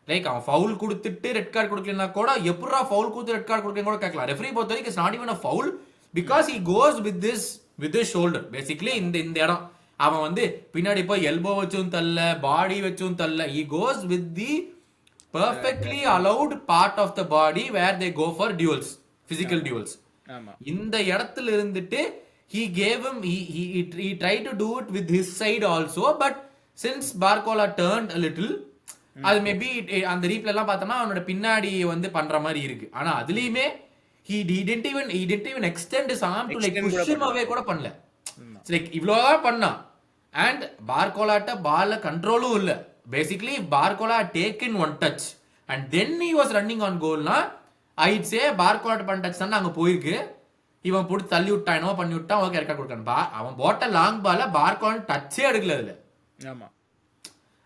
லைக் அவன் ஃபவுல் கொடுத்துட்டு ரெட் கார்டு கொடுக்கலன்னா கூட எப்படா ஃபவுல் கொடுத்து ரெட் கார்டு கொடுக்கலன்னு கூட கேட்கலாம். ரெஃபரி பொறுத்த வரைக்கும் it's not even a foul because he goes with this shoulder. Basically இந்த இடம் அவன் வந்து பின்னாடி போய் எல்போ வச்சும் தள்ள, பாடி வச்சும் தள்ள. he goes with the perfectly allowed part of the body where they go for duels, physical duels. இந்த இடத்துல இருந்துட்டு he gave him, he tried to do it with his side also, but since Barcola turned a little, அது maybe அந்த ரீப்ல எல்லாம் பார்த்தோம்னா அவனோட பின்னாடி வந்து பண்ற மாதிரி இருக்கு. ஆனா அதுலயுமே he didn't even extend his arm to like push him away கூட பண்ணல. லைக் இவ்வளோதான் பண்ணான். அண்ட் பார்கோலாட்ட பால்ல கண்ட்ரோலும் இல்ல. Basically Barcola taken one touch and then he was running on goalனா ஐட் சே பார்கோலாட்ட பண்ண டச் தான் அங்க போயிருக்கு. இவன் போட்டு தள்ளி விட்டான், என்னவோ பண்ணி விட்டான், ஓகே ரெக்கார்ட் கொடுக்கான். அவன் போட்ட லாங் பால பார்கோலா டச்சே எடுக்கல அதுல. ஆமா,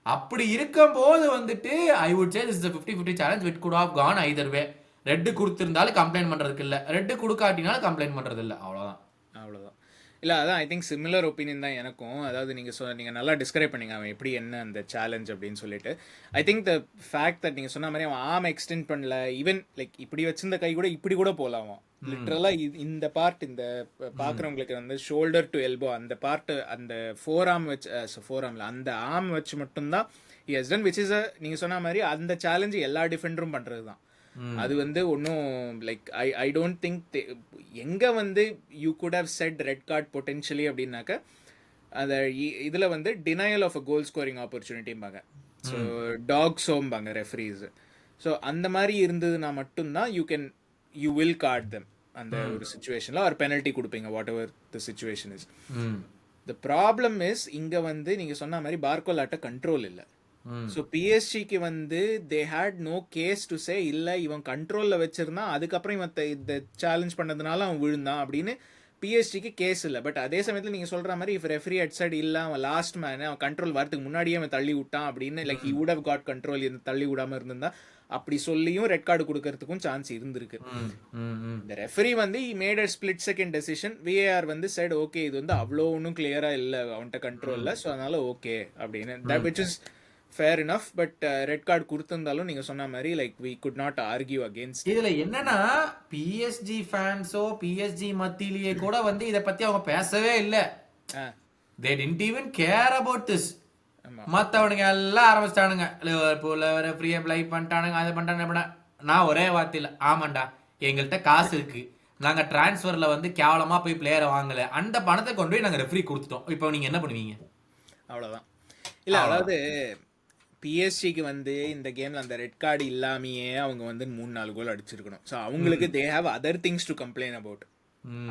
அப்படி இருக்கும் போது வந்துட்டு I would say this is a 50-50 challenge which could have gone either way. Red கொடுத்திருந்தாலும் கம்ப்ளைண்ட் பண்றதுக்கு இல்ல, ரெட் கொடுக்காட்டினாலும் கம்ப்ளைண்ட் பண்றது இல்ல. அவ்வளவுதான். இல்லை, அதான் ஐ திங்க் சிமிலர் ஒப்பீனியன் தான் எனக்கும். அதாவது நீங்கள் நல்லா டிஸ்கிரைப் பண்ணீங்க அவன் எப்படி என்ன அந்த சேலஞ்ச் அப்படின்னு சொல்லிட்டு. I think the fact that நீங்கள் சொன்ன மாதிரி அவன் ஆம் எக்ஸ்டெண்ட் பண்ணல, ஈவன் லைக் இப்படி வச்சிருந்த கை கூட இப்படி கூட போகலாம். அவன் லிட்ரலாக இந்த பார்ட், இந்த பார்க்குறவங்களுக்கு வந்து ஷோல்டர் டு எல்போ அந்த பார்ட்டு, அந்த ஃபோர் ஆர்மில் அந்த ஆர்ம் வச்சு மட்டும்தான் எஸ் டன், விச் இஸ் நீங்கள் சொன்ன மாதிரி அந்த சேலஞ்சு எல்லா டிஃபெண்டரும் பண்ணுறது தான். அது வந்து ஒன்றும் லைக் ஐ டோன்ட் திங்க் எங்கே வந்து you could have said red card potentially அப்படின்னாக்க அந்த இதில் வந்து denial of a goal scoring ஆப்பர்ச்சுனிட்டிம்பாங்க. ஸோ டாக்ஸோம்பாங்க ரெஃப்ரீஸ். ஸோ அந்த மாதிரி இருந்ததுன்னா மட்டும்தான் யூ வில் கார்ட் தெம் அந்த ஒரு சுச்சுவேஷனில் ஒரு பெனல்ட்டி கொடுப்பீங்க, what ever the situation is. The problem is இங்கே வந்து நீங்கள் சொன்ன மாதிரி பார்கோலாட்ட கண்ட்ரோல் இல்லை. ஸோ பிஎஸ்ஜிக்கு வந்து they had no case to say இல்லை இவன் கண்ட்ரோலில் வச்சிருந்தான் அதுக்கப்புறம் இவன் இந்த சேலஞ்ச் பண்ணதுனால அவன் விழுந்தான் அப்படின்னு பிஎஸ்ஜிக்கு கேஸ் இல்லை. பட் அதே சமயத்தில் நீங்கள் சொல்கிற மாதிரி இஃப் ரெஃப்ரி அட் சைட் இல்லை, அவன் லாஸ்ட் மேனு, அவன் கண்ட்ரோல் வரதுக்கு முன்னாடியே அவன் தள்ளி விட்டான் அப்படின்னு like he would have got control, தள்ளி விடாமல் இருந்திருந்தா அப்படி சொல்லியும் ரெட் கார்டு கொடுக்கறதுக்கும் சான்ஸ் இருந்திருக்கு. இந்த ரெஃபரி வந்து made a split second decision. VAR வந்து சைடு ஓகே இது வந்து அவ்வளோ ஒன்றும் கிளியராக இல்லை அவன்கிட்ட கண்ட்ரோலில், ஸோ அதனால ஓகே அப்படின்னு, that which is fair enough. But red card கொடுத்திருந்தாலும் நீங்க சொன்ன மாதிரி like we could not argue against. இதுல என்னன்னா பிஎஸ்ஜி ஃபேன்ஸோ பிஎஸ்ஜி மத்தியிலேயே கூட வந்து இத பத்தி அவங்க பேசவே இல்ல. they didn't even care about this. மத்தவனுங்க எல்லாம் ஆரம்பிச்சிட்டானுங்க, லிவர்பூல் ரெஃப்ரியை ப்ளை பண்ணிட்டானுங்க, அது பண்ணிட்டானுங்க. நான் ஒரே வார்த்தையில ஆமாண்டா, எங்கள்கிட்ட காசு இருக்கு, நாங்க டிரான்ஸ்ஃபர்ல வந்து கேவலமா போய் பிளேயரை வாங்கல, அந்த பணத்தை கொண்டு போய் நாங்க ரெஃப்ரி கொடுத்துட்டோம், இப்போ நீங்க என்ன பண்ணுவீங்க? அவ்வளவுதான். இல்ல அதாவது பிஎஸ்சிக்கு வந்து இந்த கேம்ல அந்த ரெட் கார்டு இல்லாமையே அவங்க வந்து 3-4 கோல் அடிச்சிருக்கணும். ஸோ அவங்களுக்கு they have other things to complain about.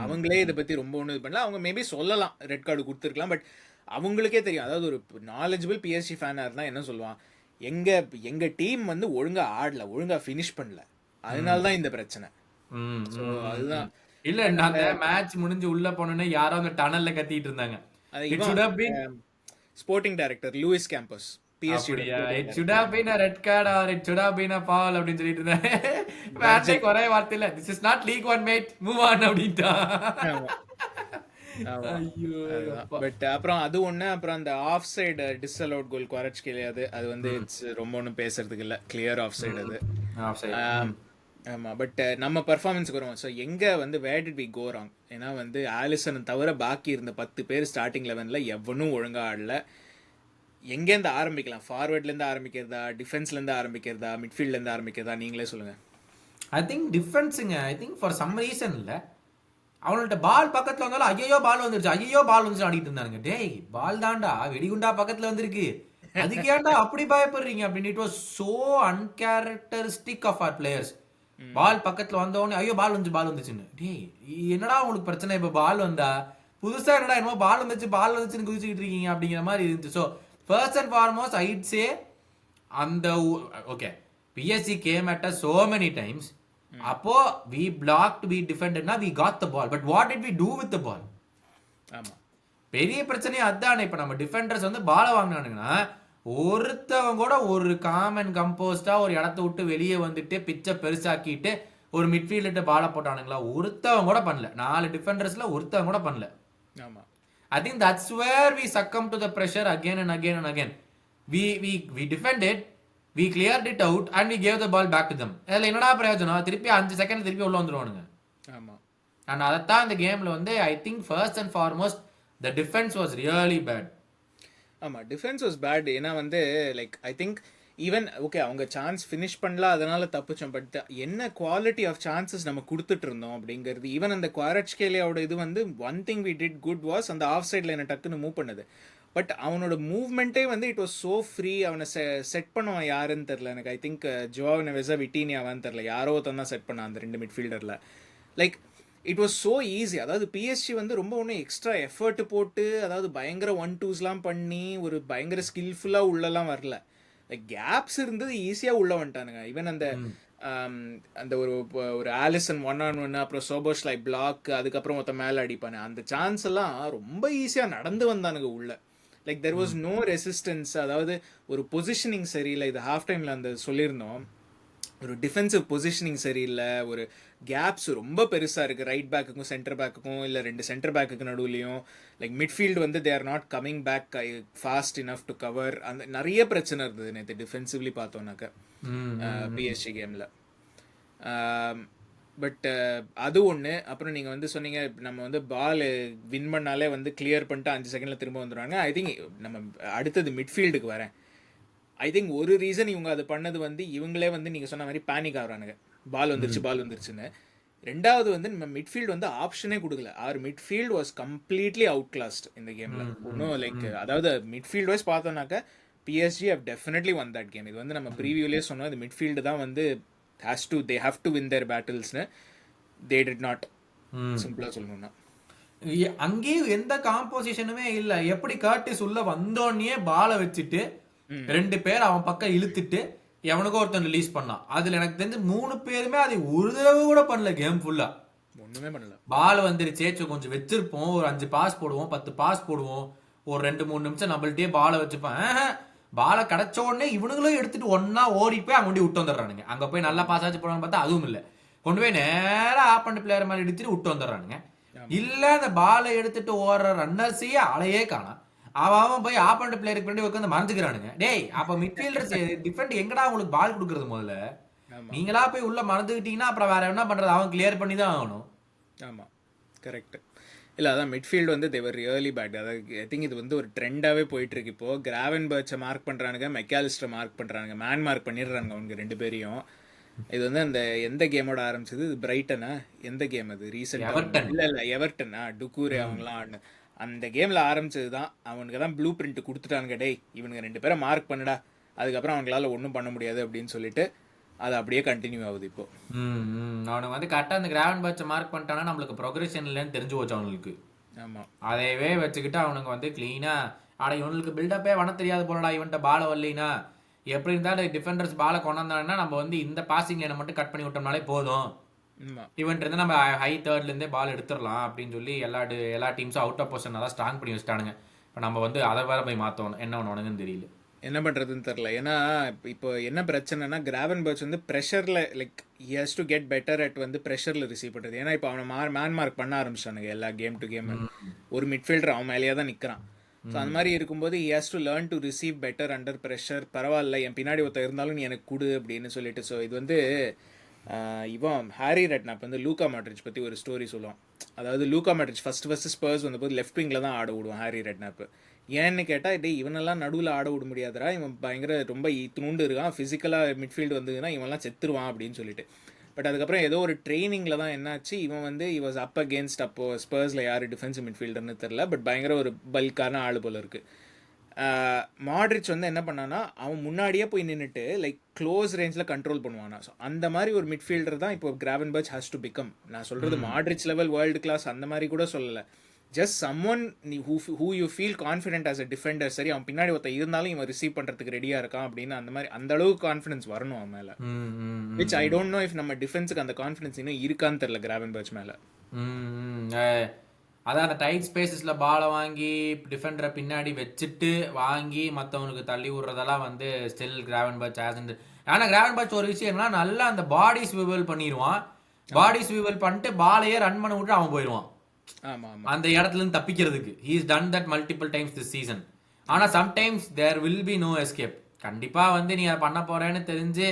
அவங்களே இதை பத்தி ரொம்ப ஒன்றும் இது பண்ணல. அவங்க மேபி சொல்லலாம் ரெட் கார்டு கொடுத்துருக்கலாம், பட் அவங்களுக்கே தெரியும். அதாவது ஒரு நாலேஜபிள் பிஎஸ்சி ஃபேனாக இருந்தால் என்ன சொல்லுவான், எங்க டீம் வந்து ஒழுங்கா ஆடல, ஒழுங்கா ஃபினிஷ் பண்ணல, அதனால தான் இந்த பிரச்சனை. ஸோ அதுதான். இல்ல நாங்க மேட்ச் முடிஞ்சு உள்ள போனோன்னே யாரோ அந்த டனல்ல கத்திட்டு இருந்தாங்க, sporting director Luis Campos, PSG it should have been a red card or it should have been a foul அப்படினு சொல்லிட்டு இருந்தாங்க. மேட்சே ஒரே வார்த்தையில this is not league one mate, move on அப்படிட்டா. ஐயோ. பட் அப்புறம் அது ஒண்ணு, அப்புறம் அந்த ஆஃப் சைடு டிஸ்அலவுட் கோல் குவாரட்ச் கிடையாது, அது வந்து இட்ஸ் ரொம்ப ஒன்றும் பேசுறதுக்கு இல்லை, கிளியர் ஆஃப் சைடு அது. ஆமா, பட் நம்ம பர்ஃபார்மன்ஸுக்கு வரும். ஸோ எங்க வந்து where did we go wrong? ஏன்னா வந்து ஆலிசன் தவிர பாக்கி இருந்த 10 பேர் ஸ்டார்டிங் 11ல எவனும் ஒழுங்கா ஆடல. எங்கேருந்து ஆரம்பிக்கலாம்? ஃபார்வர்ட்லேருந்து ஆரம்பிக்கிறதா, டிஃபென்ஸ்லேருந்து ஆரம்பிக்கிறதா, மிட்ஃபீல்ட்லேருந்து ஆரம்பிக்கிறதா, நீங்களே சொல்லுங்கள். ஐ திங்க் டிஃபென்ஸுங்க. I think for some reason இல்லை, அவங்கள்ட்ட பால் பக்கத்துல வந்தாலும் ஐயோ பால் வந்துருச்சு, ஐயோ பால் வந்துச்சு ஆடிட்டு இருந்தானுங்க. டேய் பால் தான்டா, வெடிகுண்டா பக்கத்துல வந்திருக்கு, அதுக்கு ஏன்டா அப்படி பயப்படுறீங்க அப்படின்னு. It was so uncharacteristic of our players. Ball பக்கத்துல வந்தவொடனே ஐயோ பால் வந்துச்சு பால் வந்துச்சுன்னு. டேய் என்னடா உங்களுக்கு பிரச்சனை? இப்ப பால் வந்தா புதுசா என்னடா என்னமோ பால் வந்துச்சுன்னு குதிச்சுக்கிட்டு இருக்கீங்க அப்படிங்கிற மாதிரி இருந்துச்சு. ஸோ ஃபர்ஸ்ட் அண்ட் ஃபார்மோஸ்ட் ஐட் சே அந்த okay BSc game at so many times. அப்போ we blocked, we defended, we got the ball, but what did we do with the ball? ஆமா, பெரிய பிரச்சனையே அதானே. இப்ப நம்ம டிஃபெண்டர்ஸ் வந்து பால வாங்கினானுங்கன்னா ஒருத்தவங்க கூட ஒரு காமன் கம்போஸ்டா ஒரு இடத்த விட்டு வெளியே வந்துட்டு பிச்சை பெருசாக்கிட்டு ஒரு மிட்ஃபீல்டு பால போட்டானுங்களா? ஒருத்தவங்க கூட பண்ணல. 4 டிஃபெண்டர்ஸ்ல ஒருத்தவங்க கூட பண்ணல. ஆமா. I think that's where we succumb to the pressure again and again and again. We defended, we cleared it out and we gave the ball back to them. அதில் என்னடா பிரயோஜனம்? திருப்பி 5 செகண்ட் திருப்பி உள்ள வந்துருவானுங்க. ஆமா. அண்ட் அதைத்தான் இந்த கேம்ல வந்து I think first and foremost the defence was really bad. ஆமா, டிஃபென்ஸ் வாஸ் பேட். ஏன்னா வந்து like I think even okay அவங்க சான்ஸ் ஃபினிஷ் பண்ணலாம், அதனால தப்பிச்சோம். பட் என்ன குவாலிட்டி ஆஃப் சான்சஸ் நம்ம கொடுத்துட்டு இருந்தோம் அப்படிங்கிறது. ஈவன் அந்த குவாரட்ஸ்கேலியாவோட இது வந்து one thing we did good was அந்த ஆஃப் சைடில் என்ன டக்குன்னு மூவ் பண்ணுது. பட் அவனோட மூவ்மெண்ட்டே வந்து இட் வாஸ் ஸோ ஃப்ரீ. அவனை செட் பண்ணுவான் யாருன்னு தெரில எனக்கு. ஐ திங்க் ஜோவா நெவெஸா விட்டீனியாவான்னு தெரில, யாரோ ஒருத்தன் தான் செட் பண்ணான் அந்த 2 மிட்ஃபீல்டரில். Like it was so easy. அதாவது பிஎஸ்ஜி வந்து ரொம்ப ஒன்றும் எக்ஸ்ட்ரா எஃபர்ட் போட்டு அதாவது பயங்கர 1-2ஸ்லாம் பண்ணி ஒரு பயங்கர ஸ்கில்ஃபுல்லாக உள்ளலாம் வரல. லைக் கேப்ஸ் இருந்தது, ஈஸியாக உள்ள வந்துட்டானுங்க. ஈவன் அந்த அந்த ஒரு ஆலிசன் 1-on-1, அப்புறம் சோபோஸ் லைக் பிளாக், அதுக்கப்புறம் மொத்தம் மேலே அடிப்பானு, அந்த சான்ஸ் எல்லாம் ரொம்ப ஈஸியாக நடந்து வந்தானுங்க உள்ள. Like there was no resistance. அதாவது ஒரு பொசிஷனிங் சரியில்லை. இது ஹாஃப் டைமில் அந்த சொல்லியிருந்தோம், ஒரு டிஃபென்சிவ் பொசிஷனிங் சரியில்லை. ஒரு கேப்ஸ் ரொம்ப பெருசாக இருக்குது ரைட் பேக்குக்கும் சென்டர் பேக்குக்கும், இல்லை 2 சென்டர் பேக்குக்கு நடுவுலையும். லைக் மிட்ஃபீல்டு வந்து they are not coming back fast enough to cover. அந்த நிறைய பிரச்சனை இருந்தது நேற்று டிஃபென்சிவ்லி பார்த்தோன்னாக்க பிஎஸ்ஜி கேமில். பட் அது ஒன்று. அப்புறம் நீங்கள் வந்து சொன்னீங்க நம்ம வந்து பால் வின் பண்ணாலே வந்து கிளியர் பண்ணிட்டு 5 செகண்டில் திரும்ப வந்துடுவாங்க. ஐ திங்க் நம்ம அடுத்தது மிட்ஃபீல்டுக்கு வரேன். ஐ திங்க் ஒரு ரீசன் இவங்க அது பண்ணது வந்து இவங்களே வந்து நீங்கள் சொன்ன மாதிரி பேனிக் ஆகுறானுங்க, பால் வந்துருச்சுன்னு. ரெண்டாவது வந்து நம்ம மிட்ஃபீல்டு வந்து ஆப்ஷனே கொடுக்கல. Our midfield was completely outclassed இந்த கேமில். ஒன்றும் லைக் அதாவது மிட்ஃபீல்டு வைஸ் பார்த்தோன்னாக்க PSG have definitely won that game. இது வந்து நம்ம ப்ரீவியூலேயே சொன்னோம், இது மிட்ஃபீல்டு தான் வந்து they have to win their battles. They did not. சிம்பிளா சொல்லணும்னா அங்கேயும் எந்த காம்போசிஷனுமே இல்ல. எப்படி கர்டிஸ் உள்ள வந்தோடனே பாலை வச்சுட்டு 2 பேர் அவன் பக்கம் இழுத்துட்டு எவனுக்கோ ஒருத்தன் ரிலீஸ் பண்ணான். அதுல எனக்கு தெரிஞ்சு 3 பேருமே அதை ஒரு தடவை கூட பண்ணல. கேம் ஃபுல்லா ஒண்ணுமே பண்ணல. பால் வந்துருச்சே கொஞ்சம் வச்சிருப்போம், ஒரு 5 பாஸ் போடுவோம், 10 பாஸ் போடுவோம், ஒரு 2-3 நிமிஷம் நம்மள்ட்டே பாலை வச்சுப்பேன். பாலை கிடைச்ச உடனே இவனுங்களும் எடுத்துட்டு ஒன்னா ஓடி போய் அங்க கொண்டு விட்டு வந்துடுறானுங்க. அங்க போய் நல்லா பாஸ் ஆச்சு போறான்னு பார்த்தா அதுவும் இல்லை. கொண்டு போய் நேரா ஆப்பண்ட் பிளேயர் மாதிரி எடுத்துட்டு விட்டு வந்துடுறானுங்க. இல்ல அந்த பாலை எடுத்துட்டு ஓடுற ரன்னர்ஸையே ஆளையே காணோம். அவன் போய் ஆப்பண்ட் பிளேயருக்கு பின்னாடி உட்காந்து மறைஞ்சுக்கிறானுங்க. டேய் அப்ப மிட்ஃபீல்டர்ஸ் டிஃபெண்ட் எங்கடா உங்களுக்கு பால் கொடுக்கறது? முதல்ல நீங்களா போய் உள்ள மறந்துக்கிட்டீங்கன்னா அப்புறம் வேற என்ன பண்றது? அவன் கிளியர் பண்ணி தான் ஆகணும். ஆமா, கரெக்ட். இல்லை அதான் மிட்ஃபீல்டு வந்து தேவர் ரியலி பேட். அதாவது ஐ திங்க் இது வந்து ஒரு ட்ரெண்டாகவே போயிட்டுருக்கு. இப்போது கிராவன்பர்ச்சை மார்க் பண்ணுறானுங்க, மெக்காலிஸ்டரை மார்க் பண்ணுறானுங்க, மேன் மார்க் பண்ணிடுறாங்க அவங்க 2 பேரையும். இது வந்து அந்த எந்த கேமோட ஆரம்பிச்சது? இது பிரைட்டனா? எந்த கேம் அது? ரீசெண்டாக இல்லை எவர்டனா, டுக்கூரே அவங்களாம் ஆடின அந்த கேமில் ஆரம்பிச்சது தான். அவனுக்கு தான் ப்ளூ பிரிண்ட் கொடுத்துட்டானுங்க. டேய் இவனுங்க 2 பேரை மார்க் பண்ணுடா, அதுக்கப்புறம் அவங்களால ஒன்றும் பண்ண முடியாது அப்படின்னு சொல்லிட்டு அது அப்படியே கண்டினியூ ஆகுது. இப்போ அவனுக்கு வந்து கரெக்டாக அந்த கிராவன் பேட்சை மார்க் பண்ணிட்டானா நம்மளுக்கு ப்ரொக்ரெஷன் இல்லைன்னு தெரிஞ்சு போச்சு அவனுக்கு. ஆமாம், அதையவே வச்சுக்கிட்டு அவனுக்கு வந்து கிளீனா ஆட இவனுக்கு பில்டப்பே பண்ண தெரியாது போலடா, இவன்ட்ட பாலை வரலைனா எப்படி இருந்தாலும் டிஃபெண்டர்ஸ் பாலை கொண்டாந்தாங்கன்னா நம்ம வந்து இந்த பாசிங் லைனை மட்டும் கட் பண்ணி விட்டோம்னாலே போதும், இவன்ட்டு இருந்து நம்ம ஹை தேர்ட்லேருந்தே பால் எடுத்துடலாம் அப்படின்னு சொல்லி எல்லா டீம்ஸும் அவுட் ஆஃப் பொசிஷன் தான் ஸ்ட்ராங் பண்ணி வச்சுட்டானுங்க. இப்போ நம்ம வந்து அதை வேற போய் மாற்றணும், என்ன ஒன்றுன்னு தெரியல, என்ன பண்ணுறதுன்னு தெரில. ஏன்னா இப்போ என்ன பிரச்சனைனா கிராவன்பர்ச் வந்து ப்ரெஷரில் like he has to get better at வந்து ப்ரெஷரில் ரிசீவ் பண்ணுறது. ஏன்னா இப்போ அவனை மேன் மார்க் பண்ண ஆரம்பிச்சானுங்க எல்லா கேம் டு கேம். ஒரு மிட்ஃபீல்டர் அவன் மேலேயே தான் நிற்கிறான். ஸோ அந்த மாதிரி இருக்கும்போது he has to learn to receive better under pressure. பரவாயில்ல என் பின்னாடி ஒருத்தர் இருந்தாலும் நீ எனக்கு கொடு அப்படின்னு சொல்லிட்டு. ஸோ இது வந்து இவன் ஹாரி ரெட்னாப் வந்து லூகா மாட்ரிச் பற்றி ஒரு ஸ்டோரி சொல்லுவான். அதாவது லூகா மாட்ரிச் ஃபஸ்ட்டு ஸ்பர்ஸ் வந்தபோது லெஃப்ட் விங்கில் தான் ஆட விடுவான் ஹாரி ரெட்னாப்பு. ஏன்னு கேட்டால் இவனெல்லாம் நடுவில் ஆட விட முடியாதுடா, இவன் பயங்கர ரொம்ப இத்துணுண்டு இருக்கான், ஃபிசிக்கலாக மிட்ஃபீல்டு வந்ததுன்னா இவன்லாம் செத்துருவான் அப்படின்னு சொல்லிட்டு. பட் அதுக்கப்புறம் ஏதோ ஒரு ட்ரைனிங்கில் தான் என்னாச்சு, இவன் வந்து வாஸ் அப் அகேன்ஸ்ட் அப்போது ஸ்பர்ஸில் யார் டிஃபென்சிவ் மிட்ஃபீல்டர்னு தெரில, பட் பயங்கர ஒரு பல்கான ஆள் போல் இருக்குது. மாட்ரிச் வந்து என்ன பண்ணான்னா அவன் முன்னாடியே போய் நின்றுட்டு லைக் க்ளோஸ் ரேஞ்சில் கண்ட்ரோல் பண்ணுவானா. ஸோ அந்த மாதிரி ஒரு மிட்ஃபீல்டர் தான் இப்போ கிராவன்பர்ச் ஹாஸ் டு பிகம். நான் சொல்கிறது மாட்ரிச் லெவல் வேர்ல்டு கிளாஸ் அந்த மாதிரி கூட சொல்லலை, just someone who you feel confident as a Defender. சரி, அவன் பின்னாடி ஒருத்தர் இருந்தாலும் இவன் ரிசீவ் பண்ணுறதுக்கு ரெடியாக இருக்கான் அப்படின்னு அந்த மாதிரி அந்த அளவுக்கு கான்ஃபிடன்ஸ் வரணும் அவன் மேலே. Which I don't know if நம்ம டிஃபென்ஸுக்கு அந்த கான்ஃபிடன்ஸ் இன்னும் இருக்கான்னு தெரில கிராவன்பர்ச் மேலே. அதான் அந்த டைட் ஸ்பேசஸில் பாலை வாங்கி டிஃபெண்டரை பின்னாடி வச்சுட்டு வாங்கி மற்றவனுக்கு தள்ளி விடுறதெல்லாம் வந்து ஸ்டில் கிராவன்பர்ச் ஆசண்ட். ஆனால் கிராவன்பர்ச் ஒரு விஷயம் என்னன்னா நல்லா அந்த பாடி ஸ்விவல் பண்ணிடுவான். பாடி ஸ்விவல் பண்ணிட்டு பாலையே ரன் பண்ண விட்டு அவன் போயிடுவான் அந்த இடத்துல இருந்து தப்பிக்கிறதுக்கு. He is done that multiple times this season. ஆனால் sometimes there will be no escape. கண்டிப்பாக வந்து நீ அதை பண்ண போறேன்னு தெரிஞ்சு